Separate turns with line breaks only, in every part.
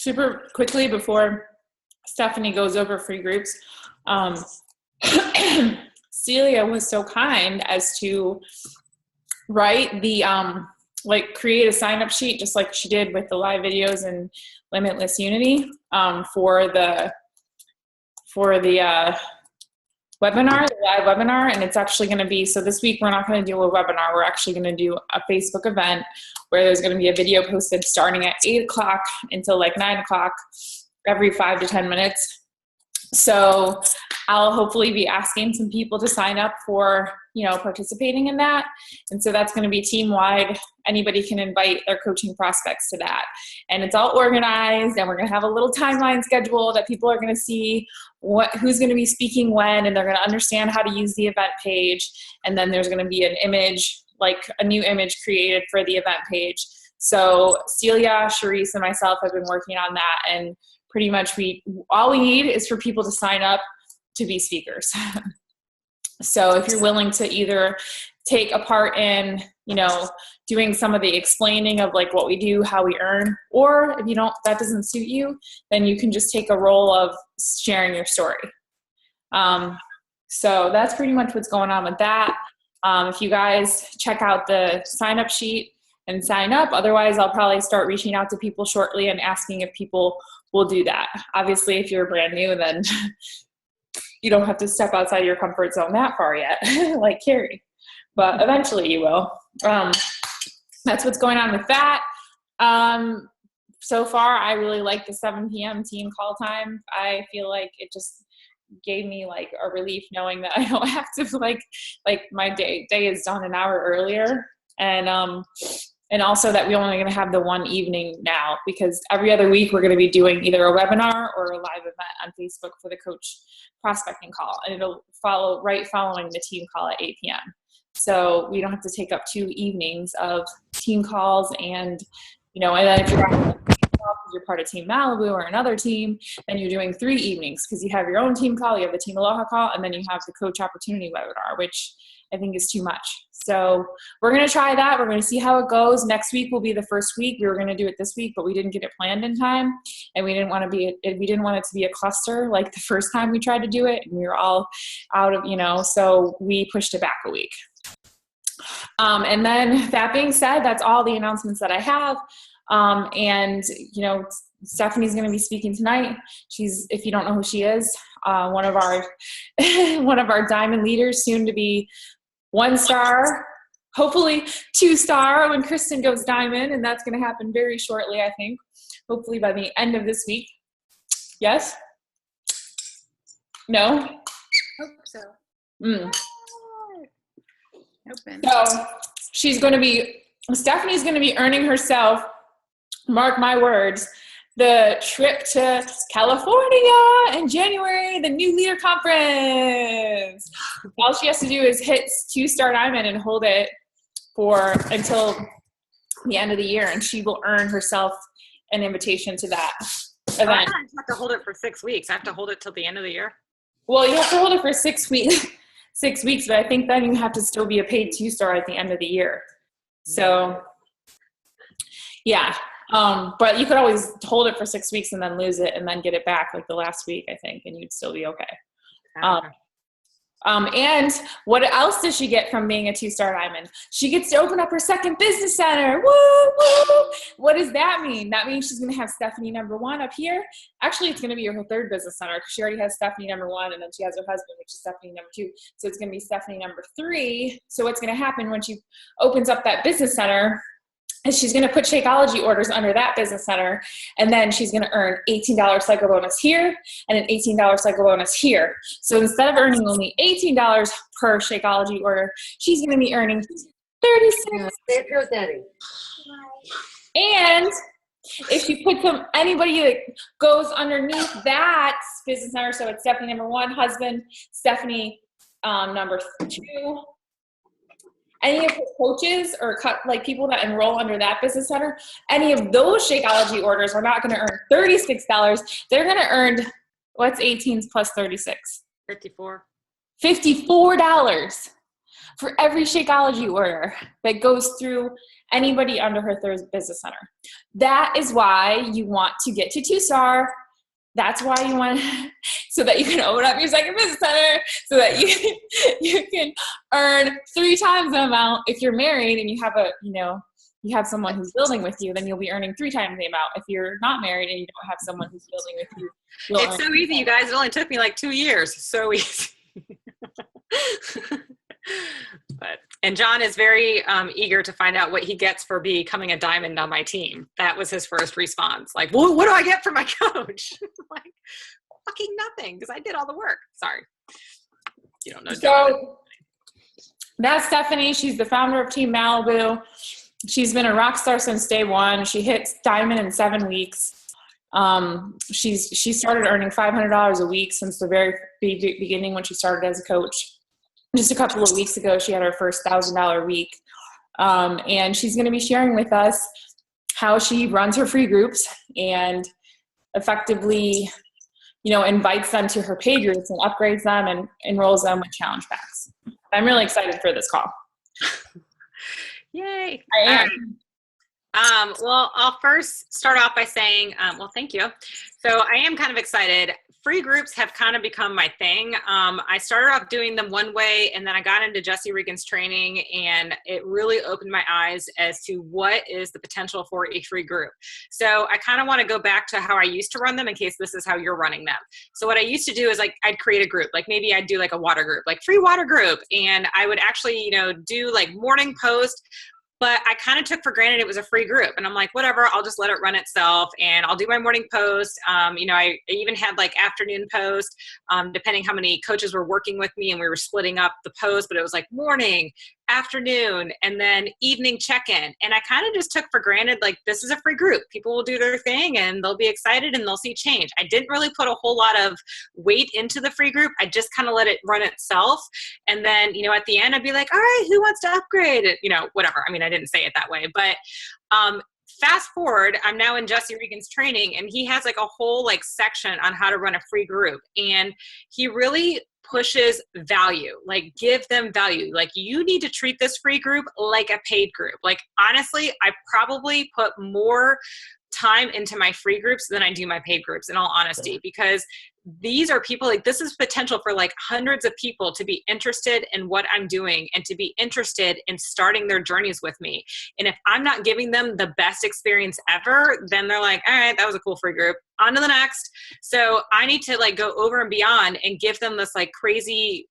super quickly before Stephanie goes over free groups. Celia was so kind as to write the, create a sign-up sheet, just like she did with the live videos and Limitless Unity, for the webinar, the live webinar. And it's actually going to be, so this week we're not going to do a webinar. We're actually going to do a Facebook event where there's going to be a video posted starting at 8 o'clock until like 9 o'clock every 5 to 10 minutes. So I'll hopefully be asking some people to sign up for, participating in that. And so that's going to be team-wide. Anybody can invite their coaching prospects to that. And it's all organized, and we're going to have a little timeline schedule that people are going to see who's going to be speaking when, and they're going to understand how to use the event page. And then there's going to be an image, like a new image created for the event page. So Celia, Charisse, and myself have been working on that, and pretty much all we need is for people to sign up to be speakers. So if you're willing to either take a part in, doing some of the explaining of like what we do, how we earn, or if that doesn't suit you, then you can just take a role of sharing your story. So that's pretty much what's going on with that. If you guys check out the sign up sheet and sign up, otherwise I'll probably start reaching out to people shortly and asking if people will do that. Obviously, if you're brand new, then you don't have to step outside your comfort zone that far yet, like Carrie, but eventually you will. That's what's going on with that. So far, I really like the 7 p.m. team call time. I feel like it just gave me like a relief knowing that I don't have to like my day is done an hour earlier. And also that we're only going to have the one evening now, because every other week we're going to be doing either a webinar or a live event on Facebook for the coach prospecting call. And it'll follow right following the team call at 8 p.m. So we don't have to take up 2 evenings of team calls. And, and then if you're part of Team Malibu or another team, then you're doing 3 evenings, because you have your own team call, you have the Team Aloha call, and then you have the coach opportunity webinar, which I think is too much. So we're going to try that. We're going to see how it goes. Next week will be the first week. We were going to do it this week, but we didn't get it planned in time, and we didn't want it to be a cluster like the first time we tried to do it, and we were all out of, so we pushed it back a week. And then that being said, that's all the announcements that I have. And Stephanie's going to be speaking tonight. She's, if you don't know who she is, one of our diamond leaders, soon to be 1-star, hopefully 2-star when Kristen goes diamond, and that's going to happen very shortly, I think, hopefully by the end of this week. Yes? No?
Hope so. Open.
So Stephanie's going to be earning herself, mark my words, the trip to California in January, the New Leader Conference. All she has to do is hit 2-star diamond and hold it until the end of the year, and she will earn herself an invitation to that event.
I don't have to hold it for 6 weeks. I have to hold it till the end of the year.
Well, you have to hold it for 6 weeks. 6 weeks, but I think then you have to still be a paid 2-star at the end of the year. So, yeah. But you could always hold it for 6 weeks and then lose it and then get it back like the last week, I think, and you'd still be okay. And what else does she get from being a 2-star diamond? She gets to open up her second business center. Woo, woo. What does that mean? That means she's going to have Stephanie #1 up here. Actually, it's going to be her 3rd business center, because she already has Stephanie #1, and then she has her husband, which is Stephanie #2. So it's going to be Stephanie #3. So what's going to happen when she opens up that business center is she's going to put Shakeology orders under that business center, and then she's going to earn $18 cycle bonus here and an $18 cycle bonus here. So instead of earning only $18 per Shakeology order, she's going to be earning $36. And if you put anybody that goes underneath that business center, so it's Stephanie #1, husband, Stephanie #2, any of his coaches or people that enroll under that business center, any of those Shakeology orders are not going to earn $36. They're going to earn, what's 18 plus 36?
$54.
$54. for every Shakeology order that goes through anybody under her third business center. That is why you want to get to 2-star. That's why you want, so that you can open up your second business center, so that you can earn 3 times the amount. If you're married and you have you have someone who's building with you, then you'll be earning 3 times the amount. If you're not married and you don't have someone who's building with you,
It's so easy, you guys. It only took me like 2 years. So easy. And John is very eager to find out what he gets for becoming a diamond on my team. That was his first response. Like, well, what do I get from my coach? Like, fucking nothing, because I did all the work. Sorry. You don't know.
So that's Stephanie. She's the founder of Team Malibu. She's been a rock star since day one. She hits diamond in 7 weeks. She started earning $500 a week since the very beginning when she started as a coach. Just a couple of weeks ago, she had her first $1,000 week. And she's going to be sharing with us how she runs her free groups and effectively, invites them to her paid groups and upgrades them and enrolls them with challenge packs. I'm really excited for this call.
Yay.
I am.
Well, I'll first start off by saying, thank you. So I am kind of excited. Free groups have kind of become my thing. I started off doing them one way, and then I got into Jesse Regan's training, and it really opened my eyes as to what is the potential for a free group. So I kind of want to go back to how I used to run them in case this is how you're running them. So what I used to do is like, I'd create a group, like maybe I'd do like a water group, like free water group. And I would actually, do like morning post. But I kind of took for granted it was a free group. And I'm like, whatever, I'll just let it run itself. And I'll do my morning post. I even had like afternoon post, depending how many coaches were working with me, and we were splitting up the post, but it was like morning, afternoon, and then evening check-in. And I kind of just took for granted, like, this is a free group. People will do their thing and they'll be excited and they'll see change. I didn't really put a whole lot of weight into the free group. I just kind of let it run itself. And then, at the end, I'd be like, all right, who wants to upgrade it? Whatever. I mean, I didn't say it that way, but, fast forward, I'm now in Jesse Regan's training, and he has like a whole like section on how to run a free group. And he really pushes value, like give them value. Like, you need to treat this free group like a paid group. Like, honestly, I probably put more time into my free groups than I do my paid groups, in all honesty, because these are people, like, this is potential for like hundreds of people to be interested in what I'm doing and to be interested in starting their journeys with me. And if I'm not giving them the best experience ever, then they're like, all right, that was a cool free group, on to the next. So I need to like go over and beyond and give them this like crazy,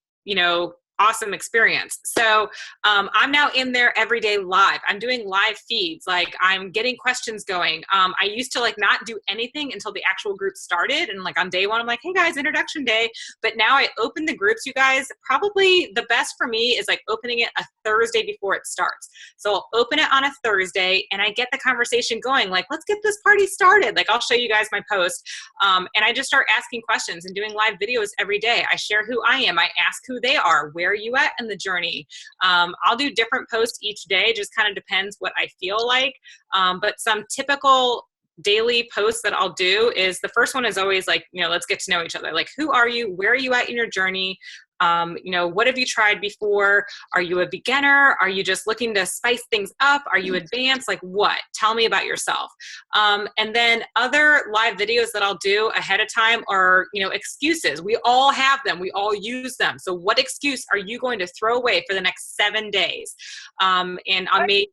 awesome experience. So I'm now in there every day live. I'm doing live feeds. Like, I'm getting questions going. I used to like not do anything until the actual group started. And like on day one, I'm like, hey guys, introduction day. But now I open the groups, you guys. Probably the best for me is like opening it a Thursday before it starts. So I'll open it on a Thursday and I get the conversation going. Like, let's get this party started. Like, I'll show you guys my post. And I just start asking questions and doing live videos every day. I share who I am. I ask who they are. Where are you at in the journey? I'll do different posts each day, just kind of depends what I feel like. But some typical daily posts that I'll do is, the first one is always like, let's get to know each other. Like, who are you? Where are you at in your journey? What have you tried before? Are you a beginner? Are you just looking to spice things up? Are you advanced? Like, what? Tell me about yourself. And then other live videos that I'll do ahead of time are, excuses. We all have them. We all use them. So what excuse are you going to throw away for the next 7 days? And I made,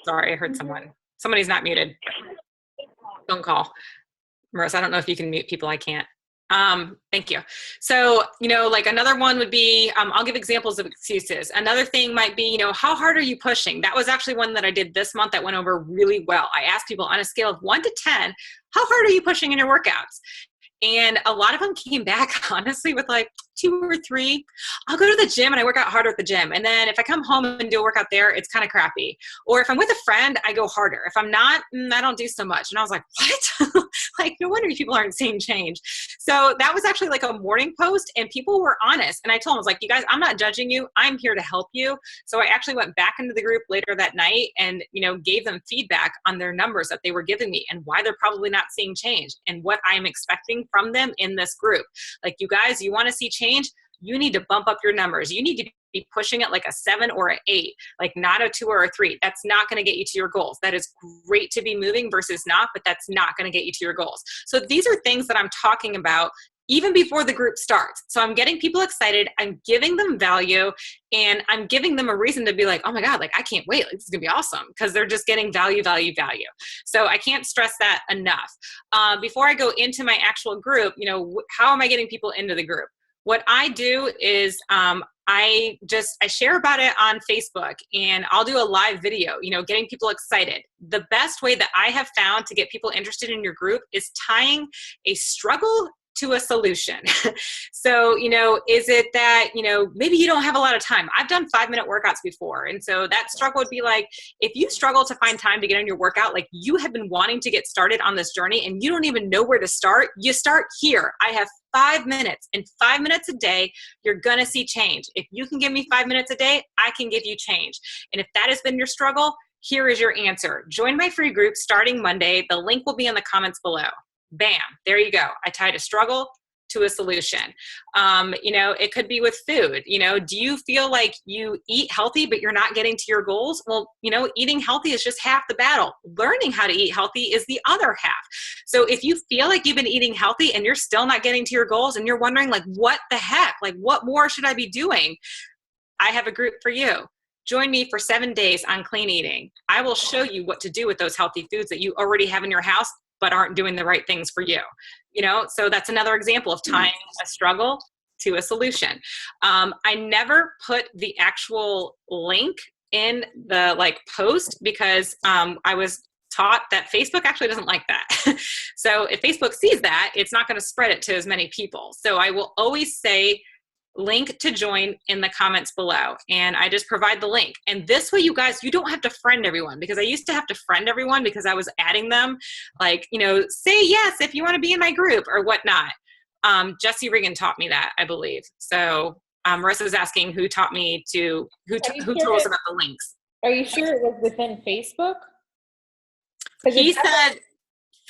sorry, I heard someone. Somebody's not muted. Phone call. Marissa, I don't know if you can mute people. I can't. Thank you. So, like another one would be, I'll give examples of excuses. Another thing might be, how hard are you pushing? That was actually one that I did this month that went over really well. I asked people on a scale of 1 to 10, how hard are you pushing in your workouts? And a lot of them came back, honestly, with like 2 or 3. I'll go to the gym and I work out harder at the gym. And then if I come home and do a workout there, it's kind of crappy. Or if I'm with a friend, I go harder. If I'm not, I don't do so much. And I was like, what? Like, no wonder people aren't seeing change. So that was actually like a morning post, and people were honest. And I told them, I was like, you guys, I'm not judging you. I'm here to help you. So I actually went back into the group later that night and, gave them feedback on their numbers that they were giving me and why they're probably not seeing change and what I'm expecting from them in this group. Like, you guys, you want to see change? you need to bump up your numbers. You need to be pushing it like a 7 or an 8, like not a 2 or a 3. That's not going to get you to your goals. That is great to be moving versus not, but that's not going to get you to your goals. So these are things that I'm talking about even before the group starts. So I'm getting people excited, I'm giving them value, and I'm giving them a reason to be like, oh my God, like I can't wait, like, this is gonna be awesome, because they're just getting value, value, value. So I can't stress that enough. Before I go into my actual group, you know, how am I getting people into the group? What I do is I share about it on Facebook, and I'll do a live video, you know, getting people excited. The best way that I have found to get people interested in your group is tying a struggle to a solution. So, you know, is it that, you know, maybe you don't have a lot of time? I've done 5-minute workouts before. And so that struggle would be like, if you struggle to find time to get in your workout, like you have been wanting to get started on this journey and you don't even know where to start, you start here. I have 5 minutes, and 5 minutes a day, you're going to see change. If you can give me 5 minutes a day, I can give you change. And if that has been your struggle, here is your answer. Join my free group starting Monday. The link will be in the comments below. Bam, there you go. I tied a struggle to a solution. You know, it could be with food. You know, do you feel like you eat healthy, but you're not getting to your goals? Well, you know, eating healthy is just half the battle. Learning how to eat healthy is the other half. So if you feel like you've been eating healthy and you're still not getting to your goals and you're wondering like, what the heck, like what more should I be doing? I have a group for you. Join me for 7 days on clean eating. I will show you what to do with those healthy foods that you already have in your house, but aren't doing the right things for you. You know, so that's another example of tying a struggle to a solution. I never put the actual link in the like post because I was taught that Facebook actually doesn't like that. So if Facebook sees that, it's not going to spread it to as many people. So I will always say, link to join in the comments below, and I just provide the link. And this way, you guys, you don't have to friend everyone, because I used to have to friend everyone because I was adding them like, you know, say yes if you want to be in my group or whatnot. Jesse Regan taught me that, I believe. So Marissa is asking who taught me to, who told us about the links.
Are you sure it was within Facebook?
He said,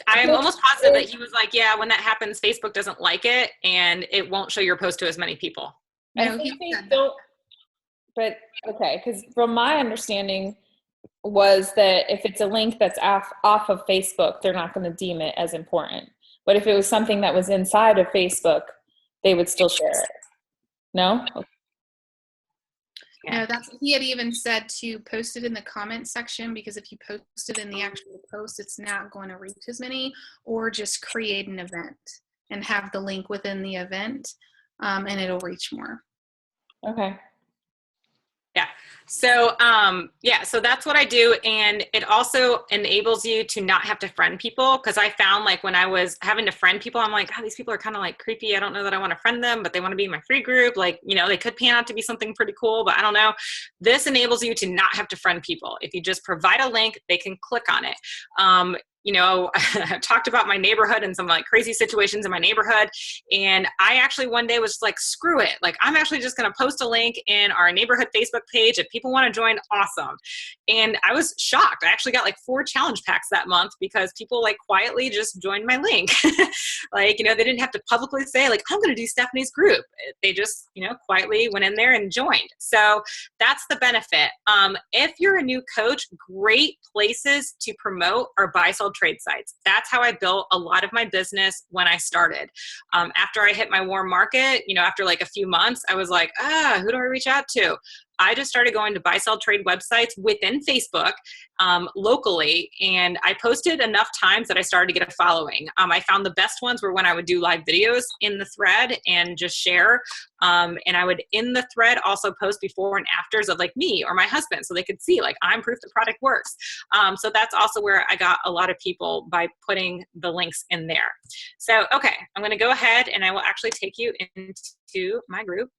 I'm almost positive that he was like, yeah, when that happens, Facebook doesn't like it and it won't show your post to as many people.
I think they don't, but okay, because from my understanding was that if it's a link that's off of Facebook, they're not going to deem it as important. But if it was something that was inside of Facebook, they would still share it. No? Okay.
No, that's, he had even said to post it in the comment section, because if you post it in the actual post, it's not going to reach as many, or just create an event and have the link within the event, and it'll reach more.
Okay.
Yeah. So, so that's what I do. And it also enables you to not have to friend people. Cause I found like when I was having to friend people, I'm like, oh, these people are kind of like creepy. I don't know that I want to friend them, but they want to be in my free group. Like, you know, they could pan out to be something pretty cool, but I don't know. This enables you to not have to friend people. If you just provide a link, they can click on it. You know, I talked about my neighborhood and some like crazy situations in my neighborhood. And I actually one day was like, screw it. Like, I'm actually just going to post a link in our neighborhood Facebook page. If people want to join, awesome. And I was shocked. I actually got like 4 challenge packs that month because people like quietly just joined my link. Like, you know, they didn't have to publicly say like, I'm going to do Stephanie's group. They just, you know, quietly went in there and joined. So that's the benefit. If you're a new coach, great places to promote are buy, sell, trade sites. That's how I built a lot of my business when I started. After I hit my warm market, you know, after like a few months, I was like, who do I reach out to? I just started going to buy, sell, trade websites within Facebook locally, and I posted enough times that I started to get a following. I found the best ones were when I would do live videos in the thread and just share, and I would in the thread also post before and afters of like me or my husband, so they could see like I'm proof the product works. So that's also where I got a lot of people by putting the links in there. So, okay, I'm going to go ahead and I will actually take you into my group.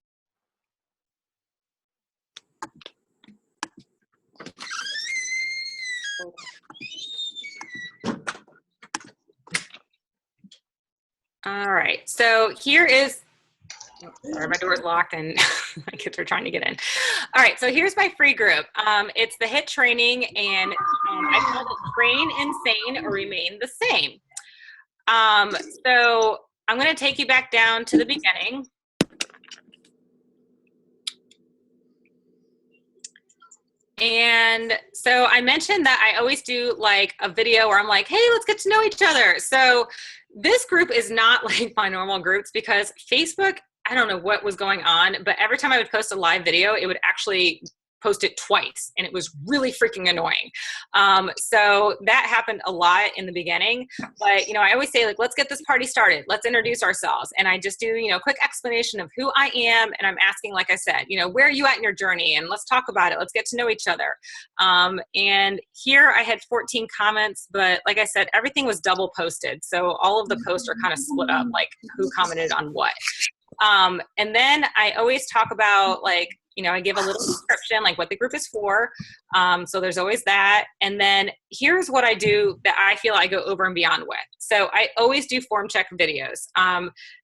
All right, so here is, sorry, my door is locked and my kids are trying to get in. All right, so here's my free group. It's the HIT training, and I call it Train Insane or Remain the Same. So I'm going to take you back down to the beginning. And so I mentioned that I always do like a video where I'm like, hey, let's get to know each other. So this group is not like my normal groups because Facebook, I don't know what was going on, but every time I would post a live video, it would actually post it twice, and it was really freaking annoying. So that happened a lot in the beginning, but I always say like, let's get this party started. Let's introduce ourselves. And I just do, quick explanation of who I am. And I'm asking, like I said, where are you at in your journey? And let's talk about it. Let's get to know each other. And here I had 14 comments, but like I said, everything was double posted. So all of the posts are kind of split up, like who commented on what. And then I always talk about like, I give a little description, like what the group is for. So there's always that. And then here's what I do that I feel I go over and beyond with. So I always do form check videos.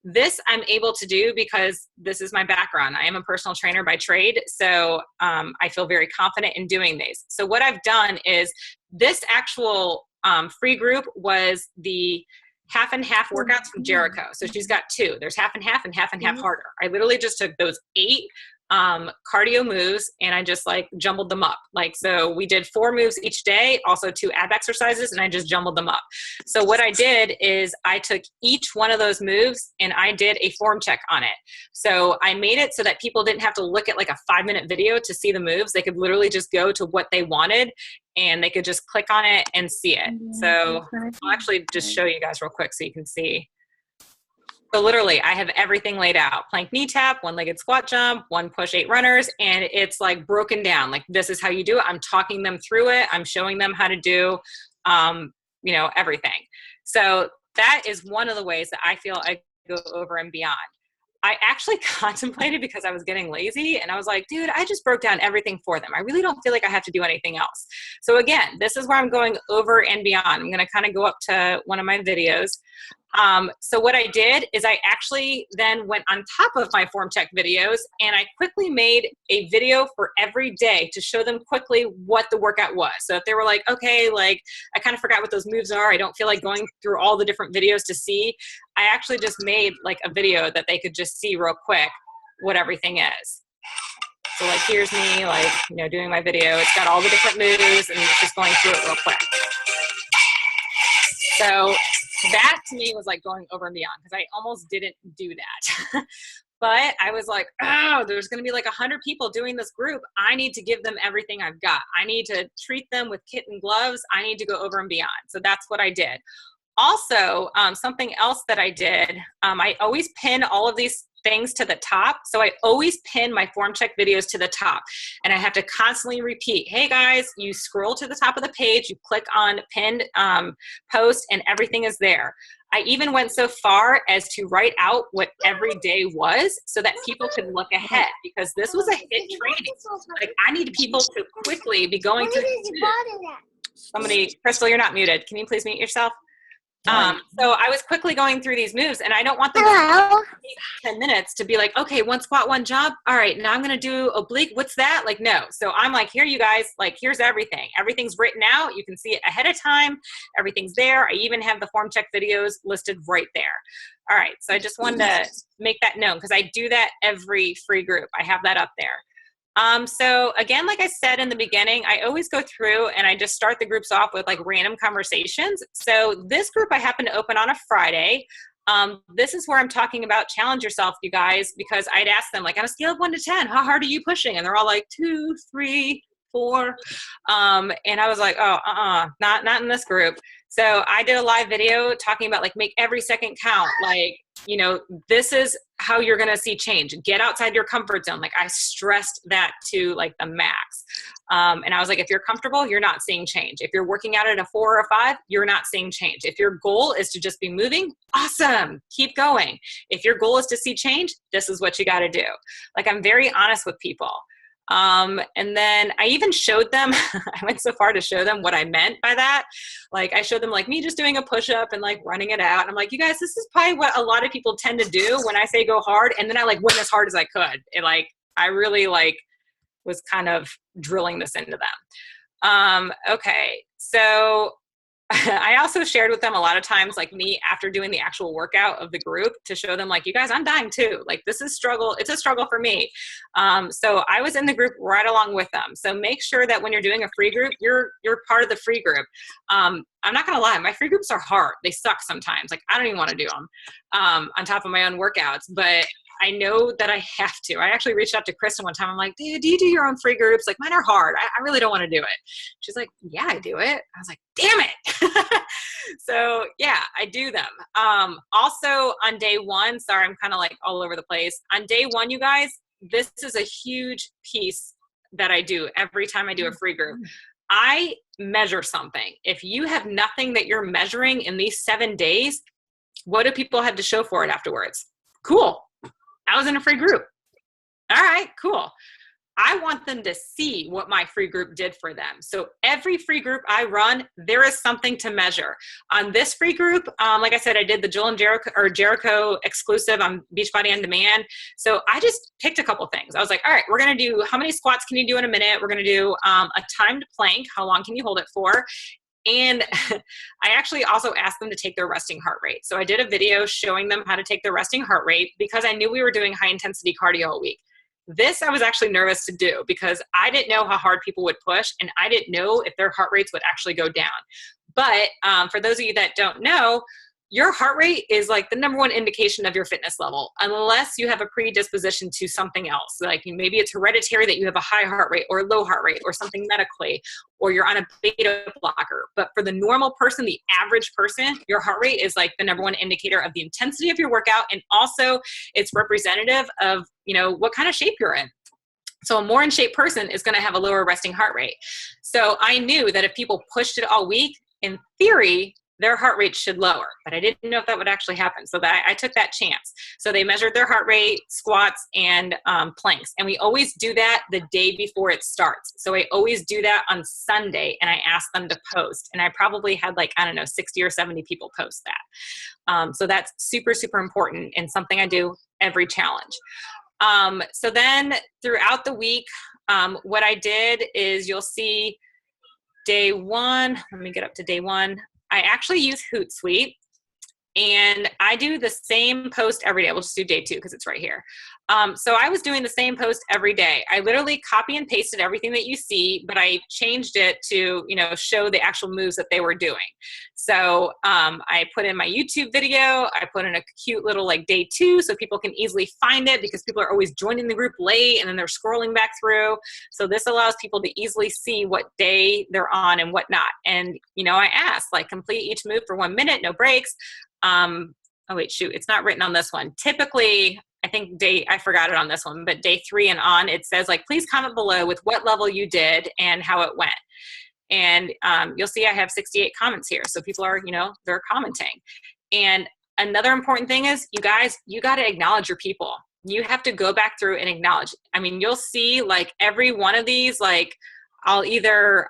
This I'm able to do because this is my background. I am a personal trainer by trade. So I feel very confident in doing these. So what I've done is this actual free group was the half and half workouts from Jericho. So she's got 2. There's half and half harder. I literally just took those 8 cardio moves and I just like jumbled them up. Like, so we did 4 moves each day, also 2 ab exercises, and I just jumbled them up. So what I did is I took each one of those moves and I did a form check on it. So I made it so that people didn't have to look at like a 5-minute video to see the moves. They could literally just go to what they wanted and they could just click on it and see it. So I'll actually just show you guys real quick so you can see. So literally I have everything laid out: plank knee tap, 1-legged squat jump, 1 push, 8 runners. And it's like broken down. Like this is how you do it. I'm talking them through it. I'm showing them how to do, everything. So that is one of the ways that I feel I go over and beyond. I actually contemplated because I was getting lazy and I was like, dude, I just broke down everything for them. I really don't feel like I have to do anything else. So again, this is where I'm going over and beyond. I'm going to kind of go up to one of my videos. So what I did is I actually then went on top of my form check videos and I quickly made a video for every day to show them quickly what the workout was. So if they were like, okay, like I kind of forgot what those moves are, I don't feel like going through all the different videos to see, I actually just made like a video that they could just see real quick what everything is. So like, here's me like, doing my video. It's got all the different moves and it's just going through it real quick. So that to me was like going over and beyond because I almost didn't do that. But I was like, oh, there's going to be like 100 people doing this group. I need to give them everything I've got. I need to treat them with kit and gloves. I need to go over and beyond. So that's what I did. Also, something else that I did, I always pin all of these things to the top. So I always pin my form check videos to the top and I have to constantly repeat, hey guys, you scroll to the top of the page, you click on pinned post and everything is there. I even went so far as to write out what every day was so that people could look ahead because this was a hit training. Like I needed people to quickly be going through. Somebody, Crystal, you're not muted. Can you please mute yourself? So I was quickly going through these moves and I don't want them to take 10 minutes to be like, okay, 1 squat, 1 jump. All right, now I'm going to do oblique. What's that? Like, no. So I'm like, here you guys, like, here's everything. Everything's written out. You can see it ahead of time. Everything's there. I even have the form check videos listed right there. All right. So I just wanted to make that known because I do that every free group. I have that up there. So again, like I said in the beginning, I always go through and I just start the groups off with like random conversations. So this group I happen to open on a Friday. This is where I'm talking about challenge yourself, you guys, because I'd ask them like on a scale of 1 to 10, how hard are you pushing? And they're all like 2, 3, 4. And I was like, oh, not in this group. So I did a live video talking about like make every second count. Like, this is how you're going to see change. Get outside your comfort zone. Like I stressed that to like the max. And I was like, if you're comfortable, you're not seeing change. If you're working out at a 4 or a 5, you're not seeing change. If your goal is to just be moving, awesome. Keep going. If your goal is to see change, this is what you got to do. Like I'm very honest with people. And then I even showed them, I went so far to show them what I meant by that. Like I showed them like me just doing a push-up and like running it out. And I'm like, you guys, this is probably what a lot of people tend to do when I say go hard. And then I like went as hard as I could. And like, I really like was kind of drilling this into them. Okay. So I also shared with them a lot of times, like me after doing the actual workout of the group, to show them like, you guys, I'm dying too. Like this is struggle. It's a struggle for me. So I was in the group right along with them. So make sure that when you're doing a free group, you're part of the free group. I'm not going to lie. My free groups are hard. They suck sometimes. Like I don't even want to do them on top of my own workouts, but I know that I have to. I actually reached out to Kristen one time. I'm like, do you do your own free groups? Like mine are hard. I really don't want to do it. She's like, yeah, I do it. I was like, damn it. So yeah, I do them. Also on day one, sorry, I'm kind of like all over the place. On day one, you guys, this is a huge piece that I do every time I do a free group. I measure something. If you have nothing that you're measuring in these 7 days, what do people have to show for it afterwards? Cool. I was in a free group. All right, cool. I want them to see what my free group did for them. So every free group I run, there is something to measure. On this free group, like I said, I did the Jill and Jericho exclusive on Beachbody On Demand. So I just picked a couple things. I was like, all right, we're going to do, how many squats can you do in a minute? We're going to do a timed plank. How long can you hold it for? And I actually also asked them to take their resting heart rate. So I did a video showing them how to take their resting heart rate because I knew we were doing high intensity cardio all week. This I was actually nervous to do because I didn't know how hard people would push and I didn't know if their heart rates would actually go down. But for those of you that don't know, your heart rate is like the number one indication of your fitness level, unless you have a predisposition to something else. Like maybe it's hereditary that you have a high heart rate or a low heart rate or something medically, or you're on a beta blocker. But for the normal person, the average person, your heart rate is like the number one indicator of the intensity of your workout. And also it's representative of, you know, what kind of shape you're in. So a more in shape person is going to have a lower resting heart rate. So I knew that if people pushed it all week, in theory, their heart rate should lower, but I didn't know if that would actually happen. So that I took that chance. So they measured their heart rate, squats, and planks. And we always do that the day before it starts. So I always do that on Sunday and I ask them to post. And I probably had like, I don't know, 60 or 70 people post that. So that's super, super important and something I do every challenge. So then throughout the week, what I did is you'll see day one, let me get up to day one. I actually use HootSuite and I do the same post every day. We'll just do day two because it's right here. So I was doing the same post every day. I literally copy and pasted everything that you see, but I changed it to, you know, show the actual moves that they were doing. So I put in my YouTube video. I put in a cute little like day two so people can easily find it because people are always joining the group late and then they're scrolling back through. So this allows people to easily see what day they're on and whatnot. And, you know, I asked like complete each move for 1 minute, no breaks. Oh wait, shoot, it's not written on this one. Typically, I think I forgot it on this one, but day 3 and on, it says like, please comment below with what level you did and how it went. And you'll see I have 68 comments here. So people are, you know, they're commenting. And another important thing is you guys, you got to acknowledge your people. You have to go back through and acknowledge. I mean, you'll see like every one of these, like I'll either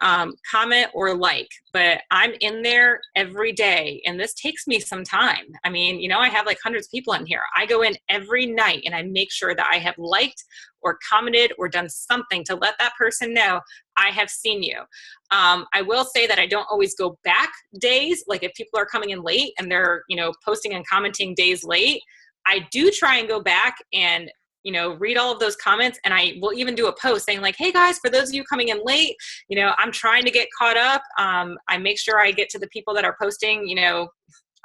comment or like, but I'm in there every day and this takes me some time. I mean, you know, I have like hundreds of people in here. I go in every night and I make sure that I have liked or commented or done something to let that person know I have seen you. I will say that I don't always go back days. Like if people are coming in late and they're, you know, posting and commenting days late, I do try and go back and, you know, read all of those comments. And I will even do a post saying like, hey guys, for those of you coming in late, you know, I'm trying to get caught up. I make sure I get to the people that are posting, you know,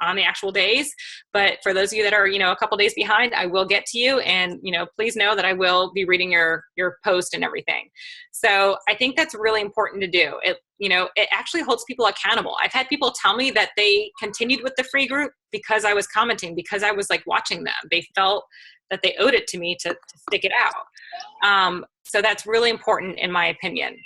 on the actual days. But for those of you that are, you know, a couple days behind, I will get to you. And, you know, please know that I will be reading your post and everything. So I think that's really important to do. It, you know, it actually holds people accountable. I've had people tell me that they continued with the free group because I was commenting, because I was like watching them. They felt that they owed it to me to stick it out. So that's really important in my opinion.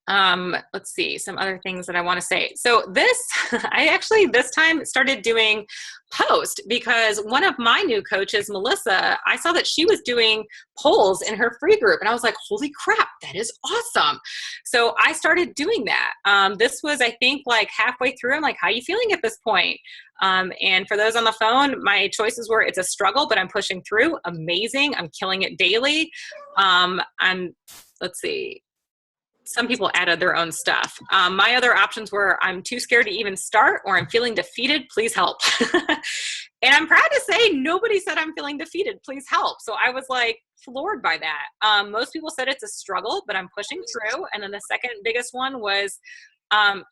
Let's see, some other things that I want to say. So this, I actually this time started doing post because one of my new coaches, Marissa, I saw that she was doing polls in her free group and I was like, holy crap, that is awesome. So I started doing that. This was, I think like halfway through. I'm like, how are you feeling at this point? And for those on the phone, my choices were, it's a struggle, but I'm pushing through. Amazing. I'm killing it daily. Let's see. some people added their own stuff. My other options were, I'm too scared to even start, or I'm feeling defeated, please help. And I'm proud to say nobody said I'm feeling defeated, please help. So I was like floored by that. Most people said it's a struggle, but I'm pushing through. And then the second biggest one was,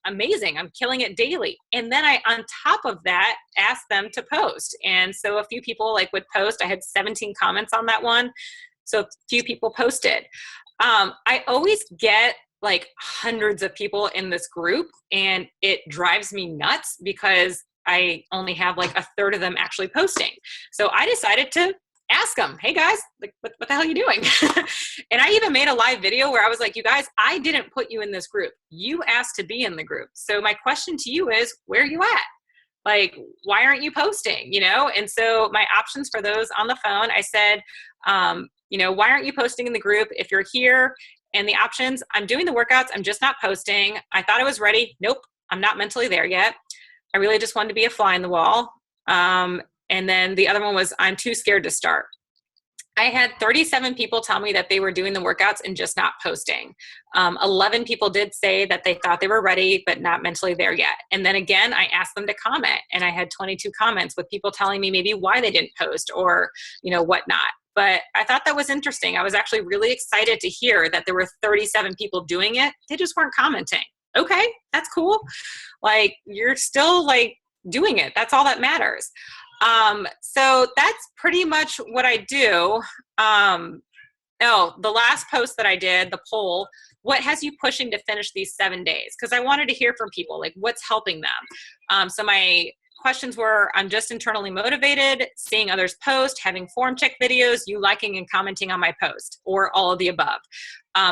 amazing, I'm killing it daily. And then I, on top of that, asked them to post. And so a few people like would post. I had 17 comments on that one. So a few people posted. I always get like hundreds of people in this group, and it drives me nuts because I only have like a third of them actually posting. So I decided to ask them, hey guys, like, what the hell are you doing? And I even made a live video where I was like, you guys, I didn't put you in this group. You asked to be in the group. So my question to you is, where are you at? Like, why aren't you posting? You know? And so my options for those on the phone, I said, you know, why aren't you posting in the group? If you're here, and the options, I'm doing the workouts, I'm just not posting. I thought I was ready. Nope, I'm not mentally there yet. I really just wanted to be a fly in the wall. And then the other one was, I'm too scared to start. I had 37 people tell me that they were doing the workouts and just not posting. 11 people did say that they thought they were ready, but not mentally there yet. And then again, I asked them to comment, and I had 22 comments with people telling me maybe why they didn't post or, you know, whatnot. But I thought that was interesting. I was actually really excited to hear that there were 37 people doing it. They just weren't commenting. Okay, that's cool. Like, you're still like doing it. That's all that matters. So that's pretty much what I do. The last post that I did, the poll, what has you pushing to finish these 7 days? Because I wanted to hear from people, like, what's helping them. So my questions were, I'm just internally motivated, seeing others post, having form check videos, you liking and commenting on my post, or all of the above.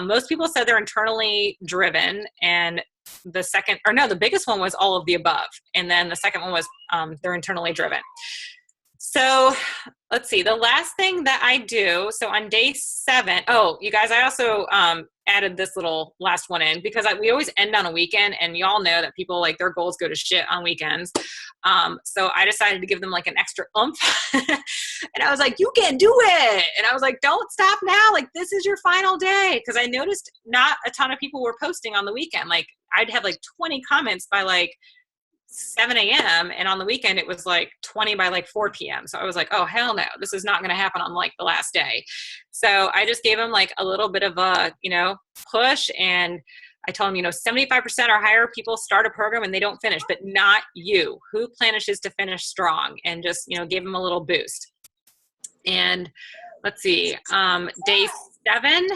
Most people said they're internally driven, and the biggest one was all of the above. And then the second one was they're internally driven. So let's see, the last thing that I do, so on day 7, you guys, I also added this little last one in because we always end on a weekend, and y'all know that people, like, their goals go to shit on weekends. So I decided to give them like an extra oomph. And I was like, you can do it. And I was like, don't stop now. Like, this is your final day. Cause I noticed not a ton of people were posting on the weekend. Like, I'd have like 20 comments by like 7 a.m. and on the weekend it was like 20 by like 4 p.m. So I was like, oh, hell no, this is not going to happen on like the last day. So I just gave them like a little bit of a, you know, push, and I told them, you know, 75% or higher people start a program and they don't finish, but not you. Who manages to finish strong? And just, you know, give them a little boost. And let's see, day 7,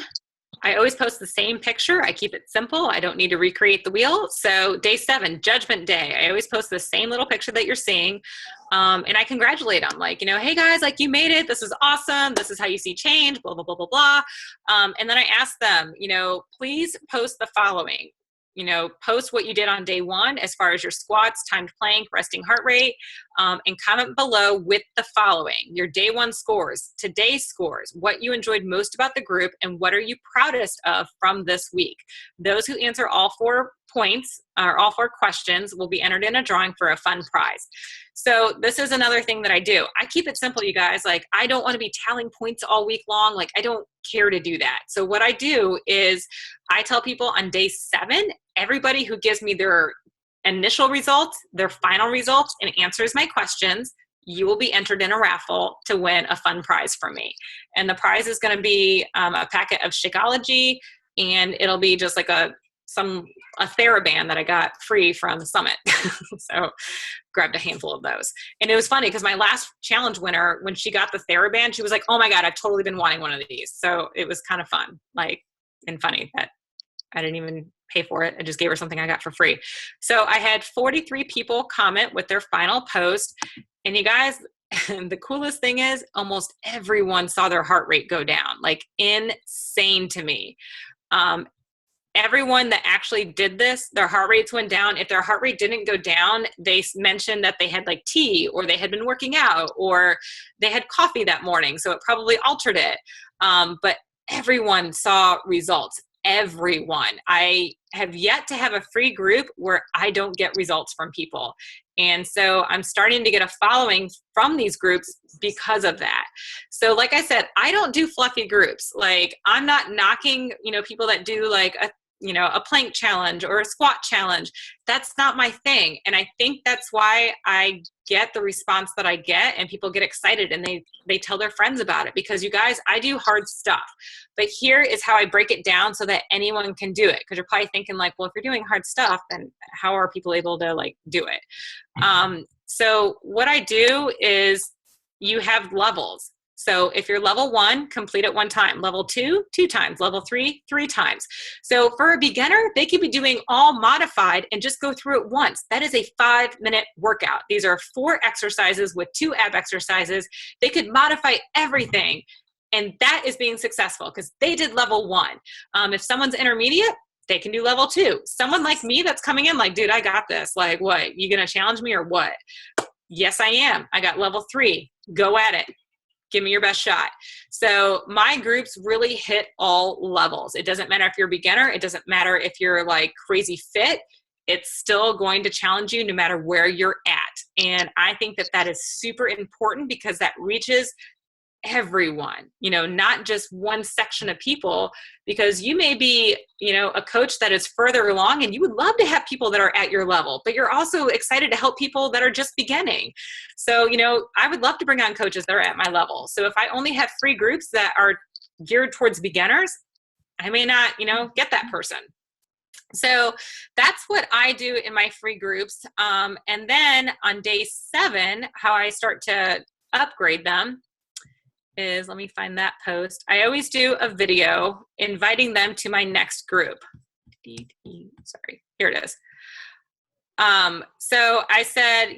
I always post the same picture. I keep it simple. I don't need to recreate the wheel. So day 7, Judgment Day, I always post the same little picture that you're seeing. And I congratulate them, like, you know, hey guys, like, you made it. This is awesome. This is how you see change, blah, blah, blah, blah, blah. And then I ask them, you know, please post the following. You know, post what you did on day 1 as far as your squats, timed plank, resting heart rate, and comment below with the following: your day 1 scores, today's scores, what you enjoyed most about the group, and what are you proudest of from this week. Those who answer all 4 points or all 4 questions will be entered in a drawing for a fun prize. So this is another thing that I do. I keep it simple, you guys. Like, I don't want to be tallying points all week long. Like, I don't care to do that. So what I do is I tell people on day 7, everybody who gives me their initial results, their final results, and answers my questions, you will be entered in a raffle to win a fun prize from me. And the prize is going to be a packet of Shakeology, and it'll be just like a TheraBand that I got free from Summit. So grabbed a handful of those. And it was funny because my last challenge winner, when she got the TheraBand, she was like, oh my God, I've totally been wanting one of these. So it was kind of fun, like, and funny that I didn't even pay for it. I just gave her something I got for free. So I had 43 people comment with their final post. And you guys, the coolest thing is almost everyone saw their heart rate go down, like insane to me. Everyone that actually did this, their heart rates went down. If their heart rate didn't go down, they mentioned that they had like tea, or they had been working out, or they had coffee that morning. So it probably altered it. But everyone saw results. Everyone. I have yet to have a free group where I don't get results from people. And so I'm starting to get a following from these groups because of that. So like I said, I don't do fluffy groups. Like, I'm not knocking, you know, people that do like a a plank challenge or a squat challenge. That's not my thing. And I think that's why I get the response that I get, and people get excited and they tell their friends about it, because you guys, I do hard stuff, but here is how I break it down so that anyone can do it. Because you're probably thinking like, well, if you're doing hard stuff, then how are people able to like do it? So what I do is you have levels. So if you're level 1, complete it 1 time, level 2, 2 times, level 3, 3 times. So for a beginner, they could be doing all modified and just go through it once. That is a 5-minute workout. These are 4 exercises with 2 ab exercises. They could modify everything. And that is being successful because they did level 1. If someone's intermediate, they can do level 2. Someone like me that's coming in like, dude, I got this. Like, what? You going to challenge me or what? Yes, I am. I got level 3. Go at it. Give me your best shot. So my groups really hit all levels. It doesn't matter if you're a beginner. It doesn't matter if you're like crazy fit. It's still going to challenge you no matter where you're at. And I think that that is super important because that reaches everyone, not just one section of people, because you may be, a coach that is further along and you would love to have people that are at your level, but you're also excited to help people that are just beginning. So, I would love to bring on coaches that are at my level. So if I only have 3 groups that are geared towards beginners, I may not, get that person. So that's what I do in my free groups. And then on day 7, how I start to upgrade them is, let me find that post. I always do a video inviting them to my next group. Sorry, here it is. So I said,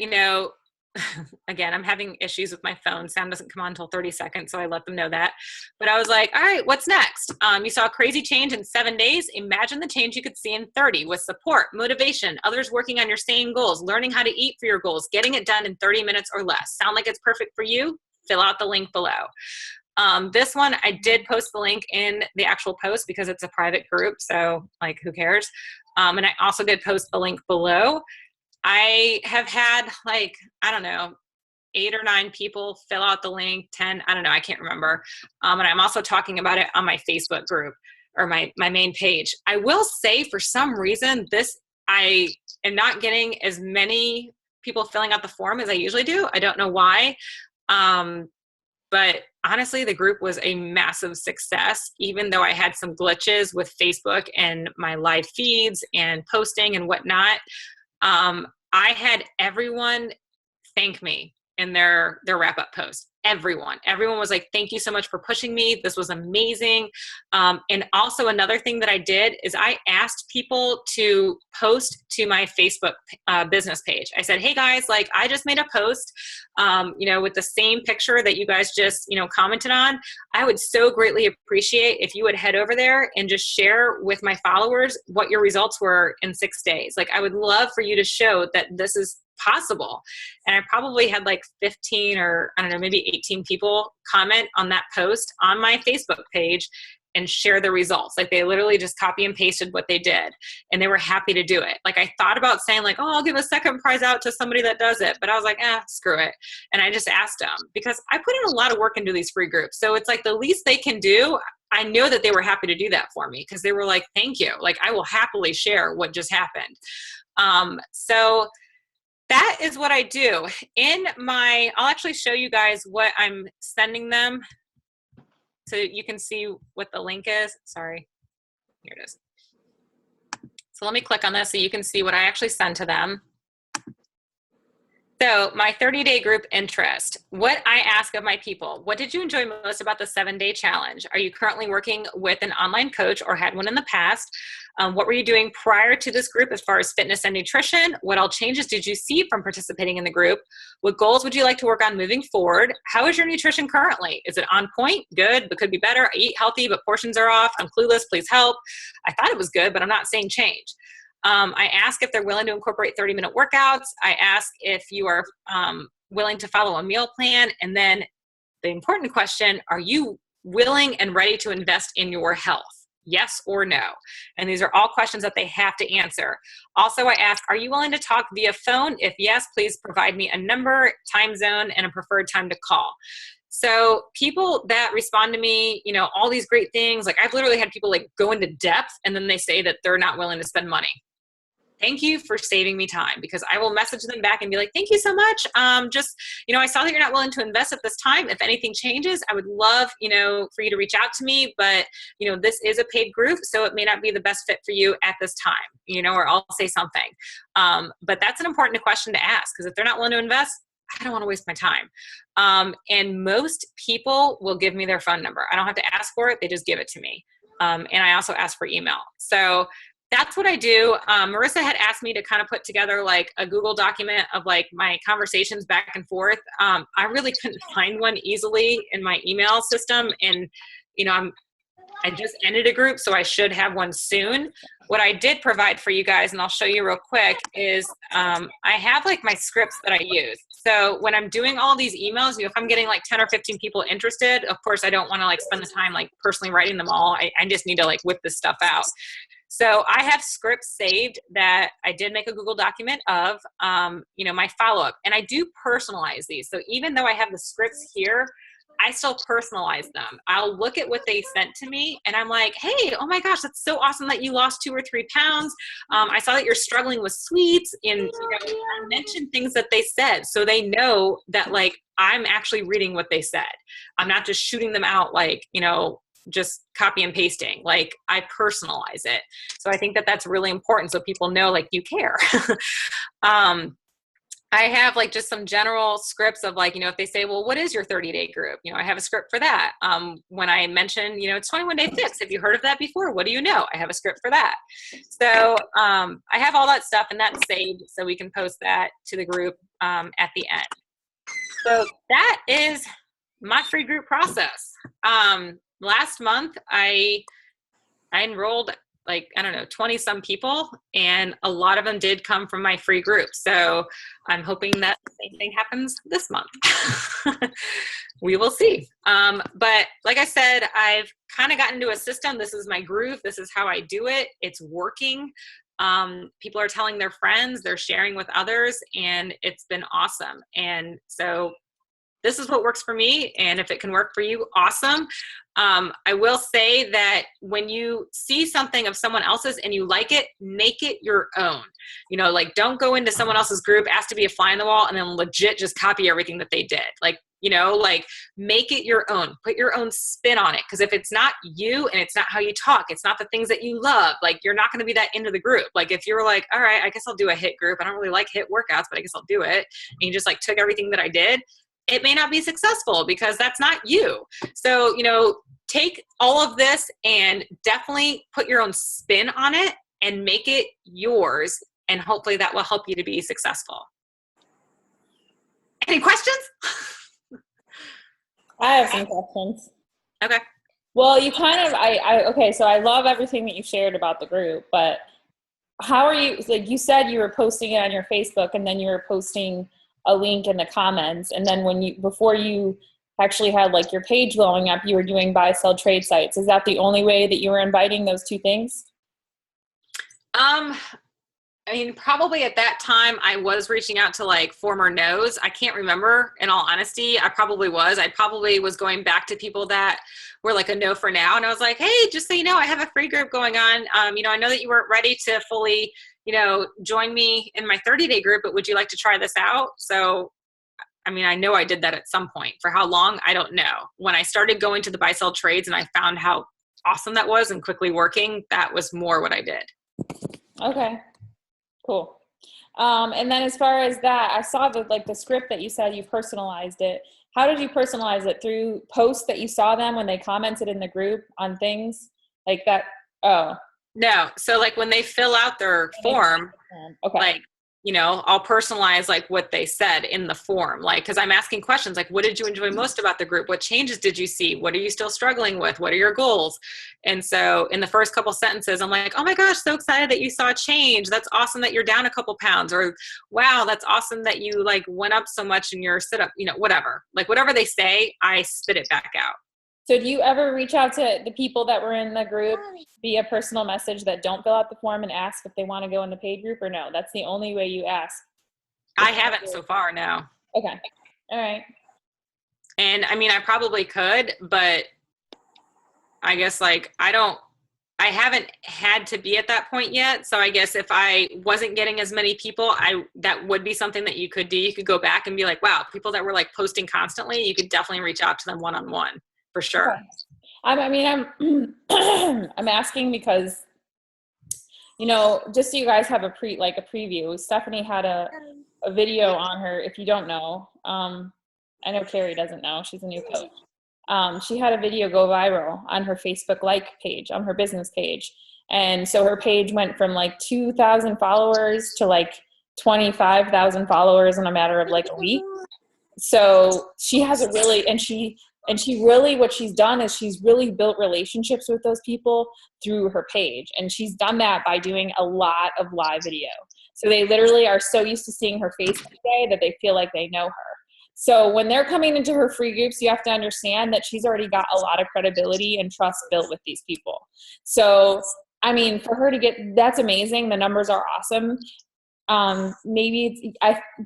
again, I'm having issues with my phone. Sound doesn't come on until 30 seconds, so I let them know that. But I was like, all right, what's next? You saw a crazy change in 7 days. Imagine the change you could see in 30 with support, motivation, others working on your same goals, learning how to eat for your goals, getting it done in 30 minutes or less. Sound like it's perfect for you? Fill out the link below. This one, I did post the link in the actual post because it's a private group. So like, who cares? And I also did post the link below. I have had 8 or 9 people fill out the link, 10, I don't know, I can't remember. And I'm also talking about it on my Facebook group or my main page. I will say for some reason, I am not getting as many people filling out the form as I usually do. I don't know why. But honestly, the group was a massive success, even though I had some glitches with Facebook and my live feeds and posting and whatnot. I had everyone thank me in their wrap-up post. Everyone was like, thank you so much for pushing me. This was amazing. And also another thing that I did is I asked people to post to my Facebook business page. I said, hey guys, I just made a post, with the same picture that you guys just, commented on. I would so greatly appreciate if you would head over there and just share with my followers what your results were in 6 days. I would love for you to show that this is possible. And I probably had 15 or I don't know, maybe 18 people comment on that post on my Facebook page and share the results. They literally just copy and pasted what they did and they were happy to do it. I thought about saying I'll give a second prize out to somebody that does it, but I was like, screw it. And I just asked them because I put in a lot of work into these free groups. So it's the least they can do. I know that they were happy to do that for me because they were like, thank you. I will happily share what just happened. So that is what I do. I'll actually show you guys what I'm sending them so you can see what the link is. Sorry, here it is. So let me click on this so you can see what I actually send to them. So my 30-day group interest, what I ask of my people, what did you enjoy most about the 7-day challenge? Are you currently working with an online coach or had one in the past? What were you doing prior to this group as far as fitness and nutrition? What all changes did you see from participating in the group? What goals would you like to work on moving forward? How is your nutrition currently? Is it on point? Good, but could be better. I eat healthy, but portions are off. I'm clueless. Please help. I thought it was good, but I'm not saying change. I ask if they're willing to incorporate 30-minute workouts. I ask if you are willing to follow a meal plan. And then the important question, are you willing and ready to invest in your health? Yes or no? And these are all questions that they have to answer. Also, I ask, are you willing to talk via phone? If yes, please provide me a number, time zone, and a preferred time to call. So people that respond to me, you know, all these great things, like I've literally had people like go into depth and then they say that they're not willing to spend money. Thank you for saving me time, because I will message them back and be like, thank you so much. Just, you know, I saw that you're not willing to invest at this time. If anything changes, I would love, you know, for you to reach out to me, but, you know, this is a paid group, so it may not be the best fit for you at this time, you know, or I'll say something. But that's an important question to ask, because if they're not willing to invest, I don't want to waste my time. And most people will give me their phone number. I don't have to ask for it. They just give it to me. And I also ask for email. So that's what I do. Marissa had asked me to kind of put together like a Google document of like my conversations back and forth. I really couldn't find one easily in my email system. And, you know, I just ended a group, so I should have one soon. What I did provide for you guys, and I'll show you real quick, is I have like my scripts that I use. So when I'm doing all these emails, you know, if I'm getting like 10 or 15 people interested, of course, I don't want to like spend the time like personally writing them all. I just need to like whip this stuff out. So I have scripts saved that I did make a Google document of, you know, my follow-up. And I do personalize these. So even though I have the scripts here, I still personalize them. I'll look at what they sent to me and I'm like, hey, oh my gosh, that's so awesome that you lost 2 or 3 pounds. I saw that you're struggling with sweets, and you know, I mentioned things that they said, so they know that like I'm actually reading what they said. I'm not just shooting them out like, you know, just copy and pasting. Like I personalize it. So I think that that's really important, so people know like you care. I have like just some general scripts of like, you know, if they say, well, what is your 30-day group? You know, I have a script for that. When I mention, you know, it's 21-day fix. Have you heard of that before? What do you know? I have a script for that. So I have all that stuff, and that's saved, so we can post that to the group at the end. So that is my free group process. Last month, I enrolled like, I don't know, 20 some people, and a lot of them did come from my free group. So I'm hoping that the same thing happens this month. We will see. But like I said, I've kind of gotten into a system. This is my groove. This is how I do it. It's working. People are telling their friends, they're sharing with others, and it's been awesome. And so this is what works for me, and if it can work for you, awesome. I will say that when you see something of someone else's and you like it, make it your own. You know, like don't go into someone else's group, ask to be a fly on the wall, and then legit just copy everything that they did. Like, you know, like make it your own. Put your own spin on it. Because if it's not you and it's not how you talk, it's not the things that you love, like you're not going to be that into the group. Like if you're like, all right, I guess I'll do a HIIT group. I don't really like HIIT workouts, but I guess I'll do it. And you just like took everything that I did, it may not be successful because that's not you. So, you know, take all of this and definitely put your own spin on it and make it yours. And hopefully that will help you to be successful. Any questions?
I have some questions.
Okay.
Well, you kind of, okay, so I love everything that you shared about the group, but how are you, like you said you were posting it on your Facebook, and then you were posting a link in the comments, and then when you, before you actually had like your page blowing up, you were doing buy, sell, trade sites. Is that the only way that you were inviting those 2 things?
I mean, probably at that time I was reaching out to like former no's. I can't remember, in all honesty. I probably was going back to people that were like a no for now. And I was like, hey, just so you know, I have a free group going on. You know, I know that you weren't ready to fully, you know, join me in my 30-day group, but would you like to try this out? So, I mean, I know I did that at some point. For how long, I don't know. When I started going to the buy, sell trades and I found how awesome that was and quickly working, that was more what I did.
Okay. Cool. And then as far as that, I saw the script that you said you personalized it. How did you personalize it? Through posts that you saw them when they commented in the group on things like that? Oh.
No. So like when they fill out their form,
okay.
Like, you know, I'll personalize like what they said in the form. Like, cause I'm asking questions like, what did you enjoy most about the group? What changes did you see? What are you still struggling with? What are your goals? And so in the first couple sentences, I'm like, oh my gosh, so excited that you saw a change. That's awesome that you're down a couple pounds. Or wow, that's awesome that you like went up so much in your sit up, you know, whatever, like whatever they say, I spit it back out.
So do you ever reach out to the people that were in the group via personal message that don't fill out the form and ask if they want to go in the paid group, or no? That's the only way you ask.
I haven't so far, no.
Okay. All right.
And I mean, I probably could, but I guess like I haven't had to be at that point yet. So I guess if I wasn't getting as many people, that would be something that you could do. You could go back and be like, wow, people that were like posting constantly, you could definitely reach out to them one-on-one for sure.
Okay. I'm I'm asking because, you know, just so you guys have a preview, Stephanie had a video on her. If you don't know, I know Carrie doesn't know, she's a new coach. She had a video go viral on her Facebook page, on her business page. And so her page went from like 2,000 followers to like 25,000 followers in a matter of like a week. So she has a really, and she really, what she's done is she's really built relationships with those people through her page. And she's done that by doing a lot of live video. So they literally are so used to seeing her face every day that they feel like they know her. So when they're coming into her free groups, you have to understand that she's already got a lot of credibility and trust built with these people. So, I mean, for her to get, that's amazing. The numbers are awesome. Maybe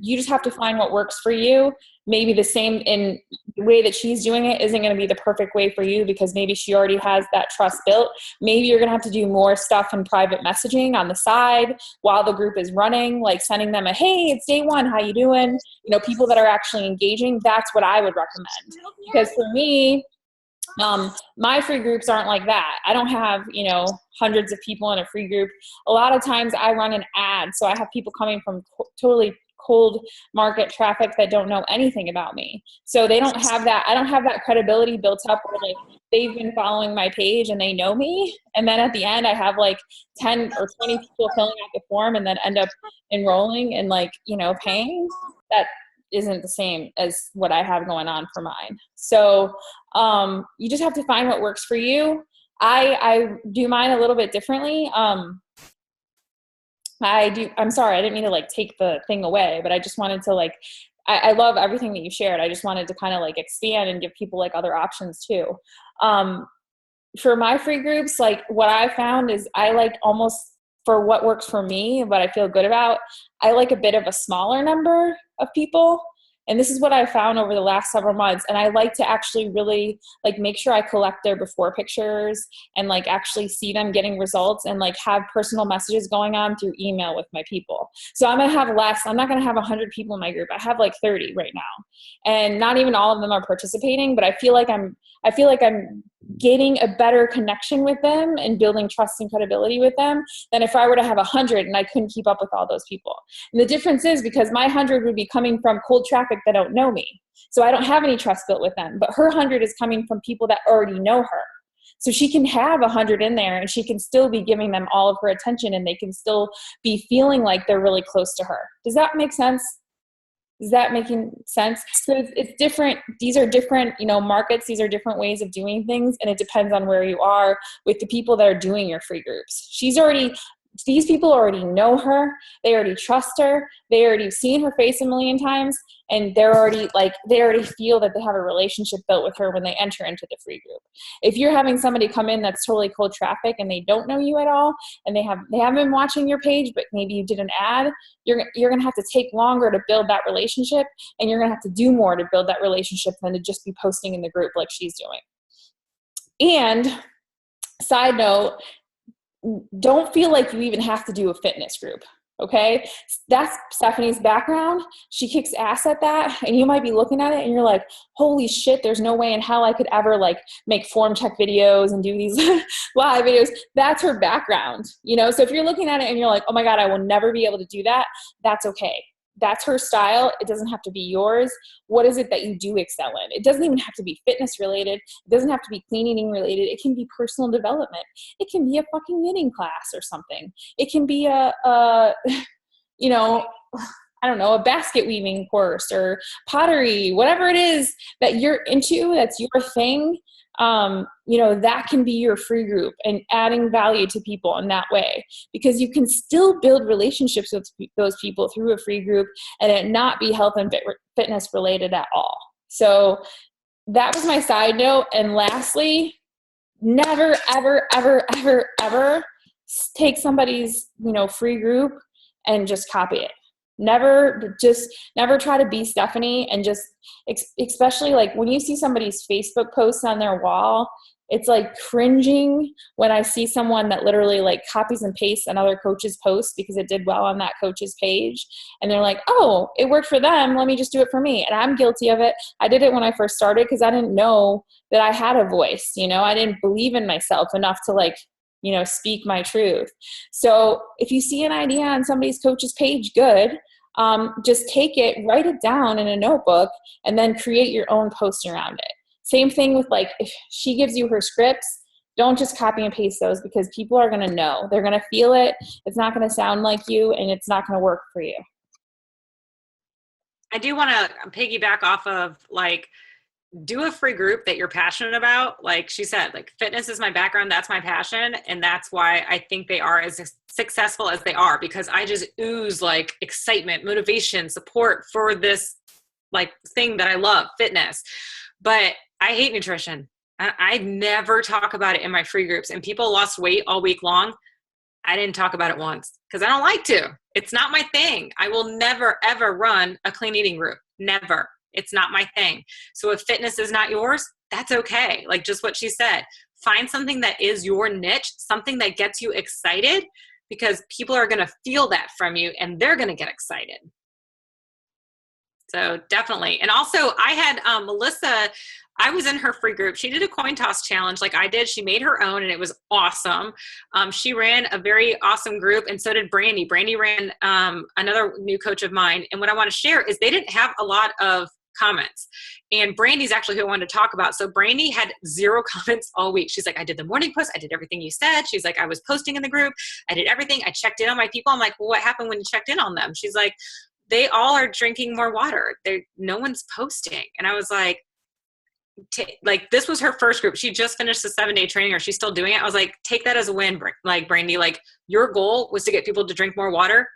you just have to find what works for you. Maybe the same in the way that she's doing it isn't going to be the perfect way for you because maybe she already has that trust built. Maybe you're going to have to do more stuff in private messaging on the side while the group is running, like sending them a, hey, it's day one, how you doing? You know, people that are actually engaging. That's what I would recommend. Because for me, my free groups aren't like that. I don't have, you know, hundreds of people in a free group. A lot of times I run an ad. So I have people coming from totally cold market traffic that don't know anything about me. So they don't have that. I don't have that credibility built up where like they've been following my page and they know me. And then at the end I have like 10 or 20 people filling out the form and then end up enrolling and like, you know, paying. That isn't the same as what I have going on for mine. So you just have to find what works for you. I do mine a little bit differently. I'm sorry, I didn't mean to like take the thing away, but I just wanted to like, I love everything that you shared. I just wanted to kind of like expand and give people like other options too. For my free groups, like what I found is I like almost for what works for me, what I feel good about, I like a bit of a smaller number of people. And this is what I found over the last several months. And I like to actually really like make sure I collect their before pictures and like actually see them getting results and like have personal messages going on through email with my people. So I'm going to have less. I'm not going to have 100 people in my group. I have like 30 right now. And not even all of them are participating, but I feel like I'm getting a better connection with them and building trust and credibility with them than if I were to have 100 and I couldn't keep up with all those people. And the difference is because my 100 would be coming from cold traffic that don't know me. So I don't have any trust built with them, but her 100 is coming from people that already know her. So she can have 100 in there and she can still be giving them all of her attention and they can still be feeling like they're really close to her. Does that make sense? Is that making sense? So it's different. These are different, you know, markets. These are different ways of doing things. And it depends on where you are with the people that are doing your free groups. These people already know her. They already trust her. They already seen her face a million times. And they already feel that they have a relationship built with her when they enter into the free group. If you're having somebody come in that's totally cold traffic and they don't know you at all, and they haven't been watching your page, but maybe you did an ad, you're going to have to take longer to build that relationship, and you're going to have to do more to build that relationship than to just be posting in the group like she's doing. And side note, don't feel like you even have to do a fitness group. Okay. That's Stephanie's background. She kicks ass at that. And you might be looking at it and you're like, holy shit, there's no way in hell I could ever like make form check videos and do these live videos. That's her background, you know? So if you're looking at it and you're like, oh my God, I will never be able to do that. That's okay. That's her style. It doesn't have to be yours. What is it that you do excel in? It doesn't even have to be fitness related. It doesn't have to be clean eating related. It can be personal development. It can be a fucking knitting class or something. It can be you know, I don't know, a basket weaving course or pottery, whatever it is that you're into, that's your thing. You know, that can be your free group and adding value to people in that way, because you can still build relationships with those people through a free group and it not be health and fitness related at all. So that was my side note. And lastly, never, ever, ever, ever, ever take somebody's, you know, free group and just copy it. never try to be Stephanie, and just especially like when you see somebody's Facebook posts on their wall, it's like cringing when I see someone that literally like copies and pastes another coach's post because it did well on that coach's page. And they're like, oh, it worked for them, let me just do it for me. And I'm guilty of it. I did it when I first started because I didn't know that I had a voice. I didn't believe in myself enough to like, speak my truth. So if you see an idea on somebody's coach's page, good. Just take it, write it down in a notebook, and then create your own post around it. Same thing with like, if she gives you her scripts, don't just copy and paste those, because people are going to know. They're going to feel it. It's not going to sound like you, and it's not going to work for you.
I do want to piggyback off of like, do a free group that you're passionate about. Like she said, like fitness is my background. That's my passion. And that's why I think they are as successful as they are, because I just ooze like excitement, motivation, support for this like thing that I love, fitness. But I hate nutrition. I never talk about it in my free groups, and people lost weight all week long. I didn't talk about it once because I don't like to. It's not my thing. I will never, ever run a clean eating group. Never. It's not my thing. So if fitness is not yours, that's okay. Like just what she said, find something that is your niche, something that gets you excited, because people are going to feel that from you and they're going to get excited. So definitely. And also I had Melissa, I was in her free group. She did a coin toss challenge like I did. She made her own and it was awesome. She ran a very awesome group, and so did Brandy. Brandy ran another new coach of mine. And what I want to share is they didn't have a lot of comments. And Brandy's actually who I wanted to talk about. So Brandy had 0 comments all week. She's like, I did the morning post. I did everything you said. She's like, I was posting in the group. I did everything. I checked in on my people. I'm like, well, what happened when you checked in on them? She's like, they all are drinking more water. No one's posting. And I was like, this was her first group. She just finished the 7-day training, or she's still doing it. I was like, take that as a win. Like Brandy, like your goal was to get people to drink more water.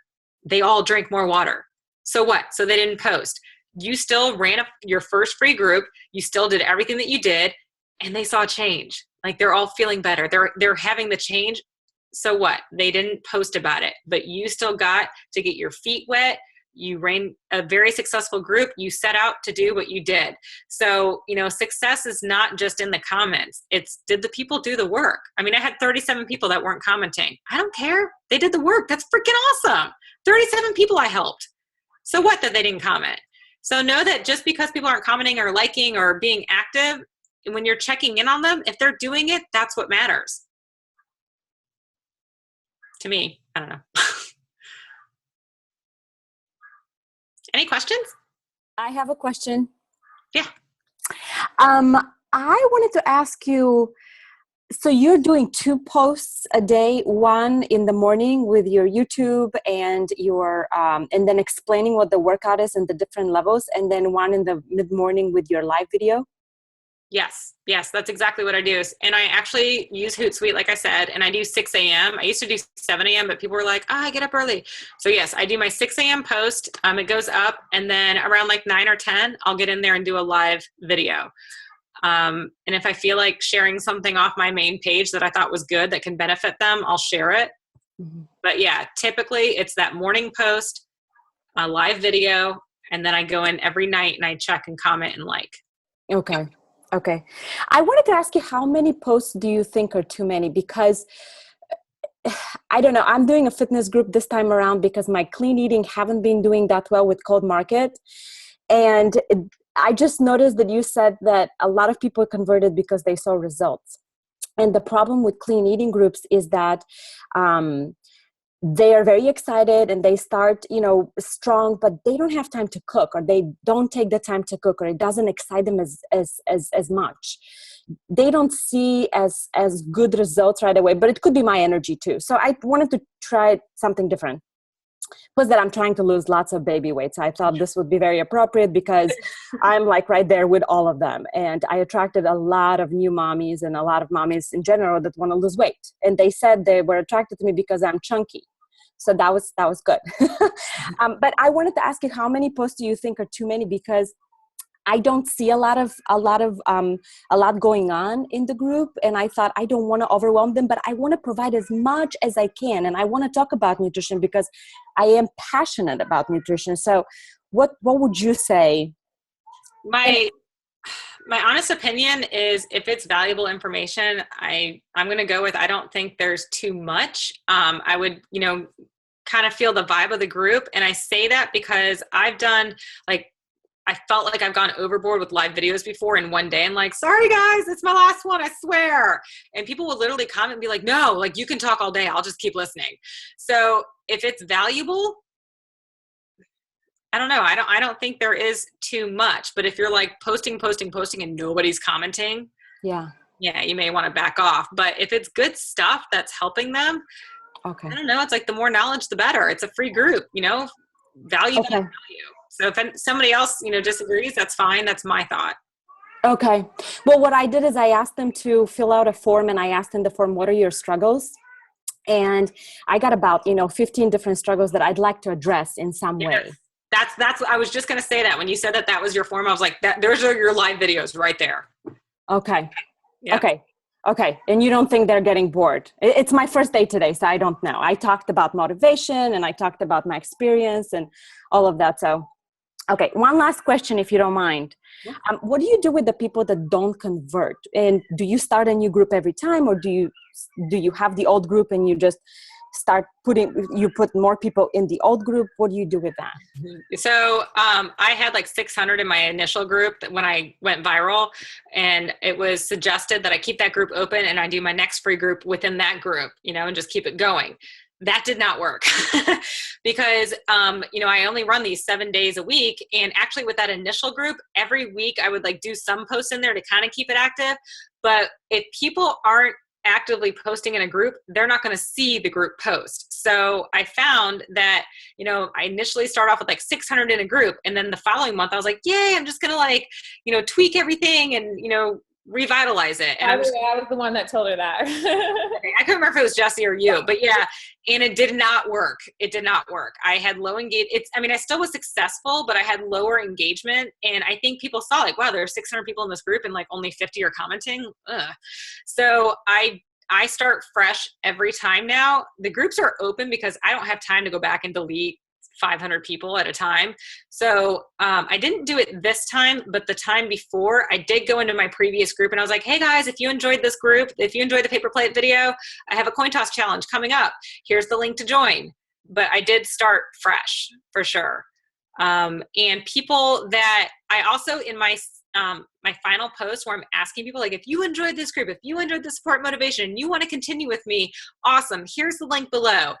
They all drink more water. So what? So they didn't post. You still ran your first free group. You still did everything that you did, and they saw change. Like they're all feeling better. They're having the change. So what? They didn't post about it, but you still got to get your feet wet. You ran a very successful group. You set out to do what you did. So, success is not just in the comments. It's, did the people do the work? I mean, I had 37 people that weren't commenting. I don't care. They did the work. That's freaking awesome. 37 people I helped. So what that they didn't comment? So know that just because people aren't commenting or liking or being active, when you're checking in on them, if they're doing it, that's what matters. To me, I don't know. Any questions?
I have a question.
Yeah.
I wanted to ask you, so you're doing 2 posts a day, one in the morning with your YouTube and your, and then explaining what the workout is and the different levels, and then one in the mid-morning with your live video?
Yes, that's exactly what I do. And I actually use HootSuite, like I said, and I do 6 a.m. I used to do 7 a.m., but people were like, I get up early. So yes, I do my 6 a.m. post. It goes up, and then around like 9 or 10, I'll get in there and do a live video. And if I feel like sharing something off my main page that I thought was good that can benefit them, I'll share it. Mm-hmm. But yeah, typically it's that morning post, a live video, and then I go in every night and I check and comment and like.
Okay. I wanted to ask you, how many posts do you think are too many? Because I don't know, I'm doing a fitness group this time around because my clean eating haven't been doing that well with cold market. And I just noticed that you said that a lot of people converted because they saw results. And the problem with clean eating groups is that they are very excited and they start, strong, but they don't have time to cook, or they don't take the time to cook, or it doesn't excite them as much. They don't see as good results right away, but it could be my energy too. So I wanted to try something different. Was that I'm trying to lose lots of baby weight. So I thought this would be very appropriate because I'm like right there with all of them. And I attracted a lot of new mommies and a lot of mommies in general that want to lose weight. And they said they were attracted to me because I'm chunky. So that was good. But I wanted to ask you, how many posts do you think are too many? Because I don't see a lot going on in the group, and I thought I don't want to overwhelm them, but I want to provide as much as I can, and I want to talk about nutrition because I am passionate about nutrition. So, what would you say?
My honest opinion is, if it's valuable information, I'm going to go with, I don't think there's too much. I would, kind of feel the vibe of the group. And I say that because I've done, like, I felt like I've gone overboard with live videos before in one day. I'm like, sorry guys, it's my last one, I swear. And people will literally comment and be like, no, like, you can talk all day, I'll just keep listening. So if it's valuable, I don't know. I don't think there is too much, but if you're like posting and nobody's commenting, yeah, you may want to back off. But if it's good stuff that's helping them, okay, I don't know. It's like, the more knowledge, the better. It's a free group, value, okay. Value. So if somebody else, disagrees, that's fine. That's my thought.
Okay. Well, what I did is I asked them to fill out a form, and I asked in the form, what are your struggles? And I got about, 15 different struggles that I'd like to address in some way.
That's, I was just going to say that when you said that was your form, I was like, there's your live videos right there.
Okay. Yeah. Okay. And you don't think they're getting bored? It's my first day today, so I don't know. I talked about motivation, and I talked about my experience and all of that. So, okay. One last question, if you don't mind. Yeah. What do you do with the people that don't convert? And do you start a new group every time, or do you have the old group and you just put more people in the old group? What do you do with that?
So I had like 600 in my initial group when I went viral, and it was suggested that I keep that group open and I do my next free group within that group, and just keep it going. That did not work because, I only run these 7 days a week. And actually with that initial group, every week I would like do some posts in there to kind of keep it active. But if people aren't actively posting in a group, they're not going to see the group post. So I found that, I initially start off with like 600 in a group. And then the following month I was like, yay, I'm just going to tweak everything and, revitalize it. And
I was the one that told her that.
I couldn't remember if it was Jesse or you, but yeah. And it did not work. It did not work. I had low engagement. I still was successful, but I had lower engagement. And I think people saw like, wow, there are 600 people in this group and like only 50 are commenting. Ugh. So I start fresh every time now. The groups are open because I don't have time to go back and delete 500 people at a time. So I didn't do it this time, but the time before I did go into my previous group and I was like, hey guys, if you enjoyed this group, if you enjoyed the paper plate video, I have a coin toss challenge coming up. Here's the link to join. But I did start fresh for sure. And people that I also in my final post where I'm asking people like, if you enjoyed this group, if you enjoyed the support motivation and you want to continue with me, awesome. Here's the link below.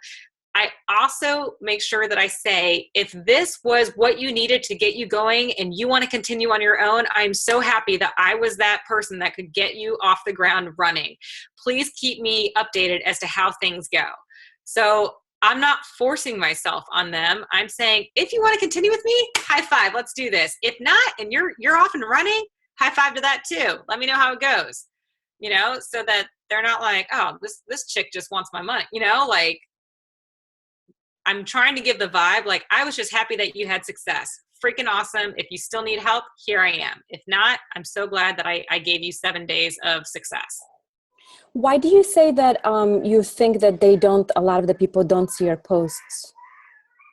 I also make sure that I say, if this was what you needed to get you going and you want to continue on your own, I'm so happy that I was that person that could get you off the ground running. Please keep me updated as to how things go. So I'm not forcing myself on them. I'm saying, if you want to continue with me, high five, let's do this. If not, and you're off and running, high five to that too. Let me know how it goes, so that they're not like, oh, this chick just wants my money, like, I'm trying to give the vibe, like, I was just happy that you had success. Freaking awesome. If you still need help, here I am. If not, I'm so glad that I gave you 7 days of success.
Why do you say that you think that a lot of the people don't see your posts?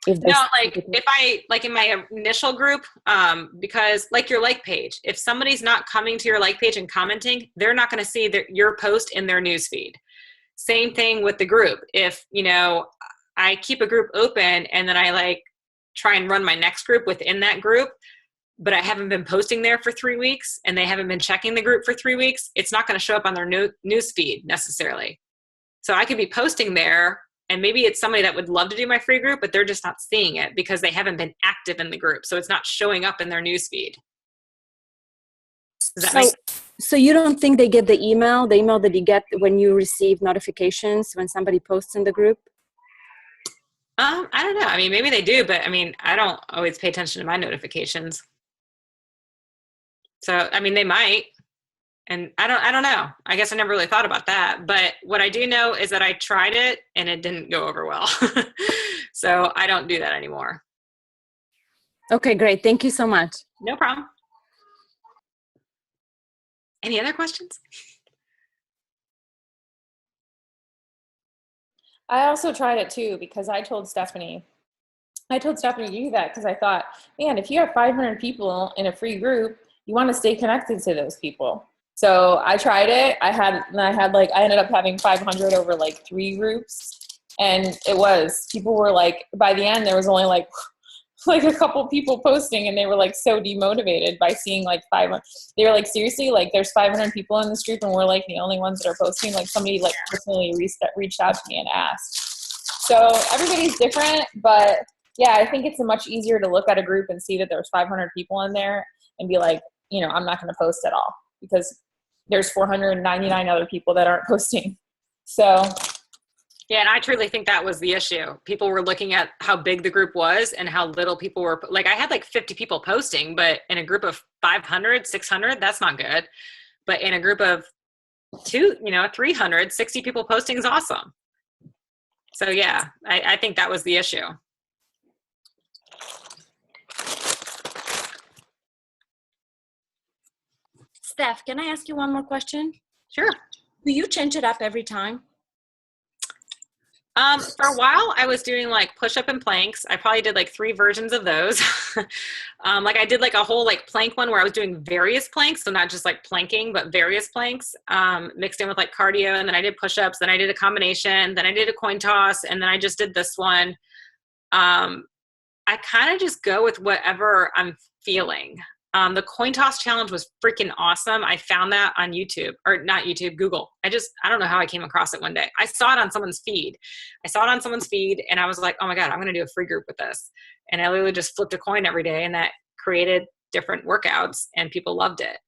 If I, like in my initial group, because like your like page, if somebody's not coming to your like page and commenting, they're not going to see your post in their newsfeed. Same thing with the group. If, I keep a group open and then I try and run my next group within that group, but I haven't been posting there for 3 weeks and they haven't been checking the group for 3 weeks, it's not going to show up on their news feed necessarily. So I could be posting there and maybe it's somebody that would love to do my free group, but they're just not seeing it because they haven't been active in the group. So it's not showing up in their news feed. Does that make sense?
So you don't think they get the email that you get when you receive notifications when somebody posts in the group?
I don't know. Maybe they do, but I don't always pay attention to my notifications. So, they might, and I don't know. I guess I never really thought about that, but what I do know is that I tried it and it didn't go over well. So I don't do that anymore.
Okay, great. Thank you so much.
No problem. Any other questions?
I also tried it too because I told Stephanie to do that because I thought, man, if you have 500 people in a free group, you want to stay connected to those people. So I tried it. I ended up having 500 over like 3 groups, and people were like, by the end there was only like a couple people posting, and they were like so demotivated by seeing like 500. They were like, seriously, like there's 500 people in this group and we're like the only ones that are posting. Like somebody like personally reached out to me and asked. So everybody's different, but yeah, I think it's much easier to look at a group and see that there's 500 people in there and be like, I'm not going to post at all because there's 499 other people that aren't posting. So
yeah, and I truly think that was the issue. People were looking at how big the group was and how little people were. Like I had like 50 people posting, but in a group of 500, 600, that's not good. But in a group of 300, 60 people posting is awesome. So yeah, I think that was the issue.
Steph, can I ask you one more question?
Sure.
Do you change it up every time?
For a while I was doing like push-up and planks. I probably did like 3 versions of those. Like I did like a whole like plank one where I was doing various planks. So not just like planking, but various planks, mixed in with like cardio. And then I did push-ups, then I did a combination, then I did a coin toss. And then I just did this one. I kind of just go with whatever I'm feeling. The coin toss challenge was freaking awesome. I found that on YouTube, or not YouTube, Google. I don't know how I came across it one day. I saw it on someone's feed. And I was like, oh my God, I'm going to do a free group with this. And I literally just flipped a coin every day, and that created different workouts and people loved it.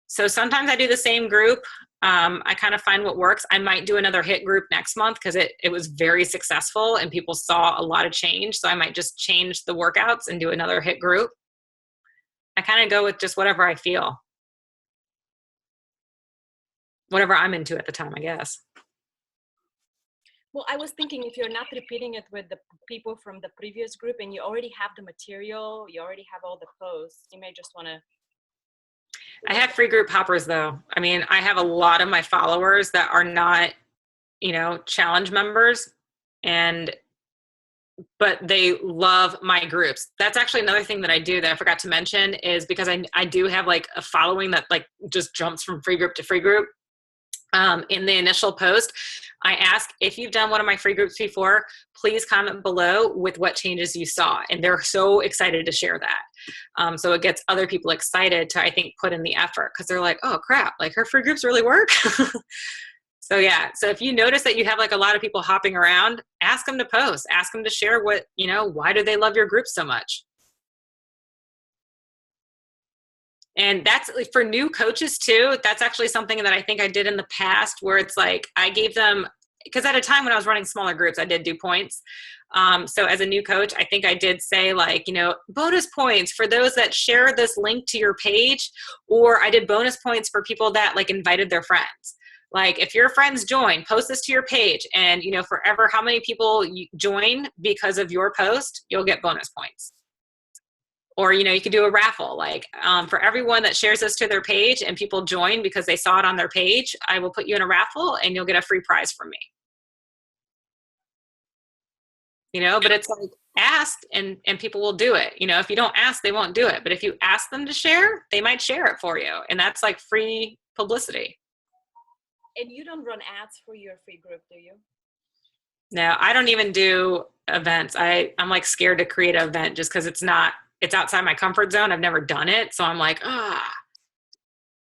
So sometimes I do the same group. I kind of find what works. I might do another HIIT group next month because it was very successful and people saw a lot of change. So I might just change the workouts and do another HIIT group. I kind of go with just whatever I feel. Whatever I'm into at the time, I guess.
Well, I was thinking if you're not repeating it with the people from the previous group and you already have the material, you already have all the posts, you may just want to.
I have free group hoppers though. I mean, I have a lot of my followers that are not, challenge members, but they love my groups. That's actually another thing that I do that I forgot to mention is because I do have like a following that like just jumps from free group to free group. In the initial post, I ask if you've done one of my free groups before, please comment below with what changes you saw. And they're so excited to share that. So it gets other people excited to, I think, put in the effort because they're like, oh crap, like her free groups really work. So yeah, so if you notice that you have like a lot of people hopping around, ask them to post, ask them to share what, why do they love your group so much? And that's for new coaches too. That's actually something that I think I did in the past where it's like, I gave them, because at a time when I was running smaller groups, I did do points. So as a new coach, I think I did say like, bonus points for those that share this link to your page, or I did bonus points for people that like invited their friends. Like if your friends join, post this to your page and, forever how many people you join because of your post, you'll get bonus points. Or, you could do a raffle, like for everyone that shares this to their page and people join because they saw it on their page, I will put you in a raffle and you'll get a free prize from me. But it's like ask and people will do it. If you don't ask, they won't do it. But if you ask them to share, they might share it for you. And that's like free publicity.
And you don't run ads for your free group, do you?
No, I don't even do events. I'm like scared to create an event just because it's outside my comfort zone. I've never done it. So I'm like,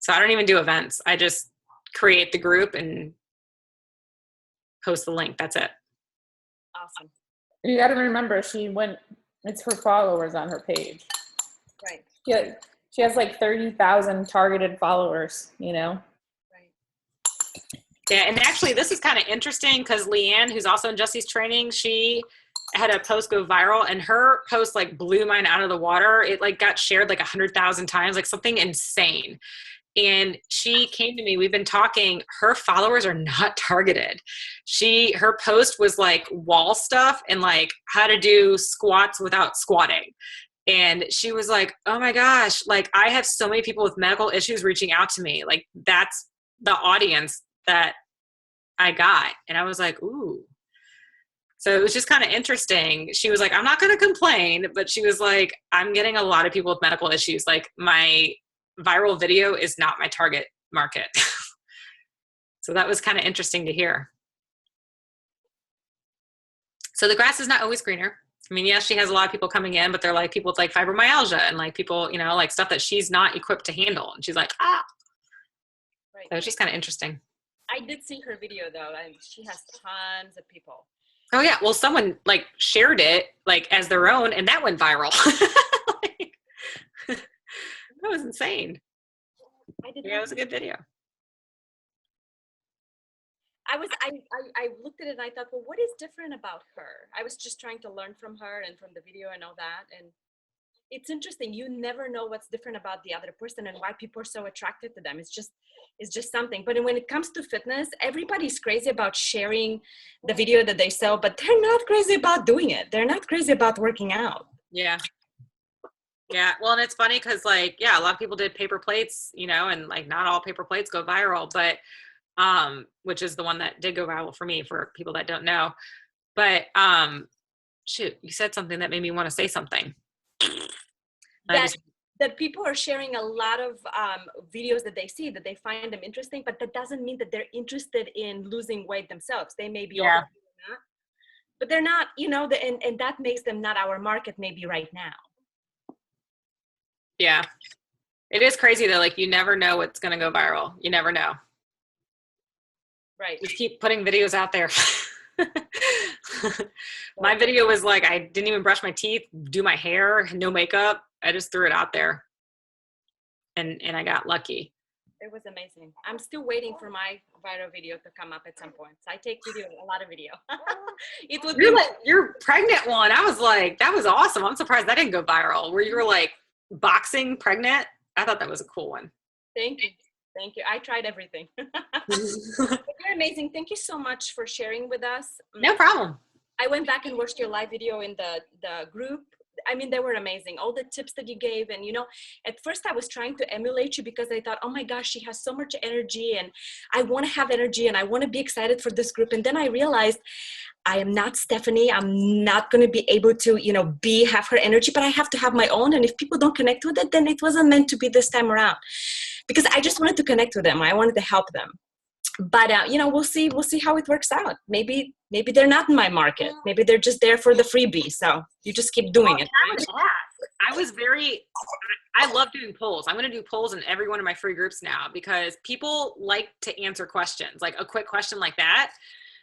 So I don't even do events. I just create the group and post the link. That's it.
Awesome.
You got to remember, it's her followers on her page.
Right.
She has like 30,000 targeted followers,
Yeah, and actually this is kind of interesting because Leanne, who's also in Jesse's training, she had a post go viral and her post like blew mine out of the water. It like got shared like 100,000 times, like something insane. And she came to me, we've been talking, her followers are not targeted. Her post was like wall stuff and like how to do squats without squatting. And she was like, oh my gosh, like I have so many people with medical issues reaching out to me. Like that's the audience that I got. And I was like, ooh. So it was just kind of interesting. She was like, I'm not going to complain, but she was like, I'm getting a lot of people with medical issues. Like my viral video is not my target market. So that was kind of interesting to hear. So the grass is not always greener. I mean, yes, she has a lot of people coming in, but they're like people with like fibromyalgia and like people, you know, like stuff that she's not equipped to handle. And she's like, ah.
Right.
So it's just kind of interesting.
I did see her video though, and she has tons of people.
Oh yeah. Well, someone like shared it like as their own and that went viral. Like, that was insane. Yeah, it was a good video.
I looked at it and I thought, well, what is different about her? I was just trying to learn from her and from the video and all that. And it's interesting. You never know what's different about the other person and why people are so attracted to them. It's just something. But when it comes to fitness, everybody's crazy about sharing the video that they sell, but they're not crazy about doing it. They're not crazy about working out.
Yeah. Yeah. Well, and it's funny because like, yeah, a lot of people did paper plates, you know, and like not all paper plates go viral, but which is the one that did go viral for me for people that don't know. But shoot, you said something that made me want to say something.
That people are sharing a lot of videos that they see that they find them interesting, but that doesn't mean that they're interested in losing weight themselves. They may be,
yeah,
but they're not, you know, and that makes them not our market maybe right now.
Yeah. It is crazy though. Like you never know what's going to go viral. You never know.
Right.
Just keep putting videos out there. My video was like, I didn't even brush my teeth, do my hair, no makeup. I just threw it out there and I got lucky.
It was amazing. I'm still waiting for my viral video to come up at some point. So I take video, a lot of video. It would
You're
be
like your pregnant one. I was like, that was awesome. I'm surprised that didn't go viral. Where you were like boxing pregnant. I thought that was a cool one.
Thank you. Thank you. I tried everything. But you're amazing. Thank you so much for sharing with us.
No problem.
I went back and watched your live video in the group. I mean, they were amazing. All the tips that you gave. And, you know, at first I was trying to emulate you because I thought, oh my gosh, she has so much energy and I want to have energy and I want to be excited for this group. And then I realized I am not Stephanie. I'm not going to be able to, you know, have her energy, but I have to have my own. And if people don't connect with it, then it wasn't meant to be this time around, because I just wanted to connect with them. I wanted to help them. But, you know, we'll see how it works out. Maybe they're not in my market. Maybe they're just there for the freebie. So you just keep doing it.
I love doing polls. I'm going to do polls in every one of my free groups now because people like to answer questions, like a quick question like that.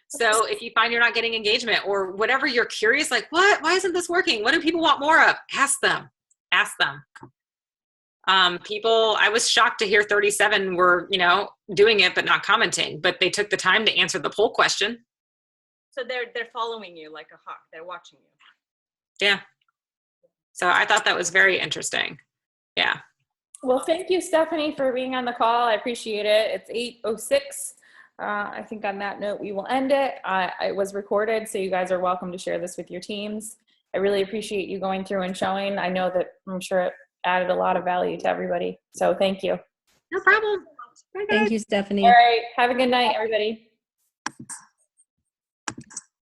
So if you find you're not getting engagement or whatever, you're curious, like what, why isn't this working? What do people want more of? Ask them. People, I was shocked to hear 37 were, you know, doing it, but not commenting, but they took the time to answer the poll question.
So they're following you like a hawk. They're watching you.
Yeah. So I thought that was very interesting. Yeah.
Well, thank you, Stephanie, for being on the call. I appreciate it. It's 8:06. I think on that note, we will end it. It was recorded, so you guys are welcome to share this with your teams. I really appreciate you going through and showing. I know that I'm sure it added a lot of value to everybody. So thank you.
No problem.
Thank you, Stephanie.
All right. Have a good night, everybody.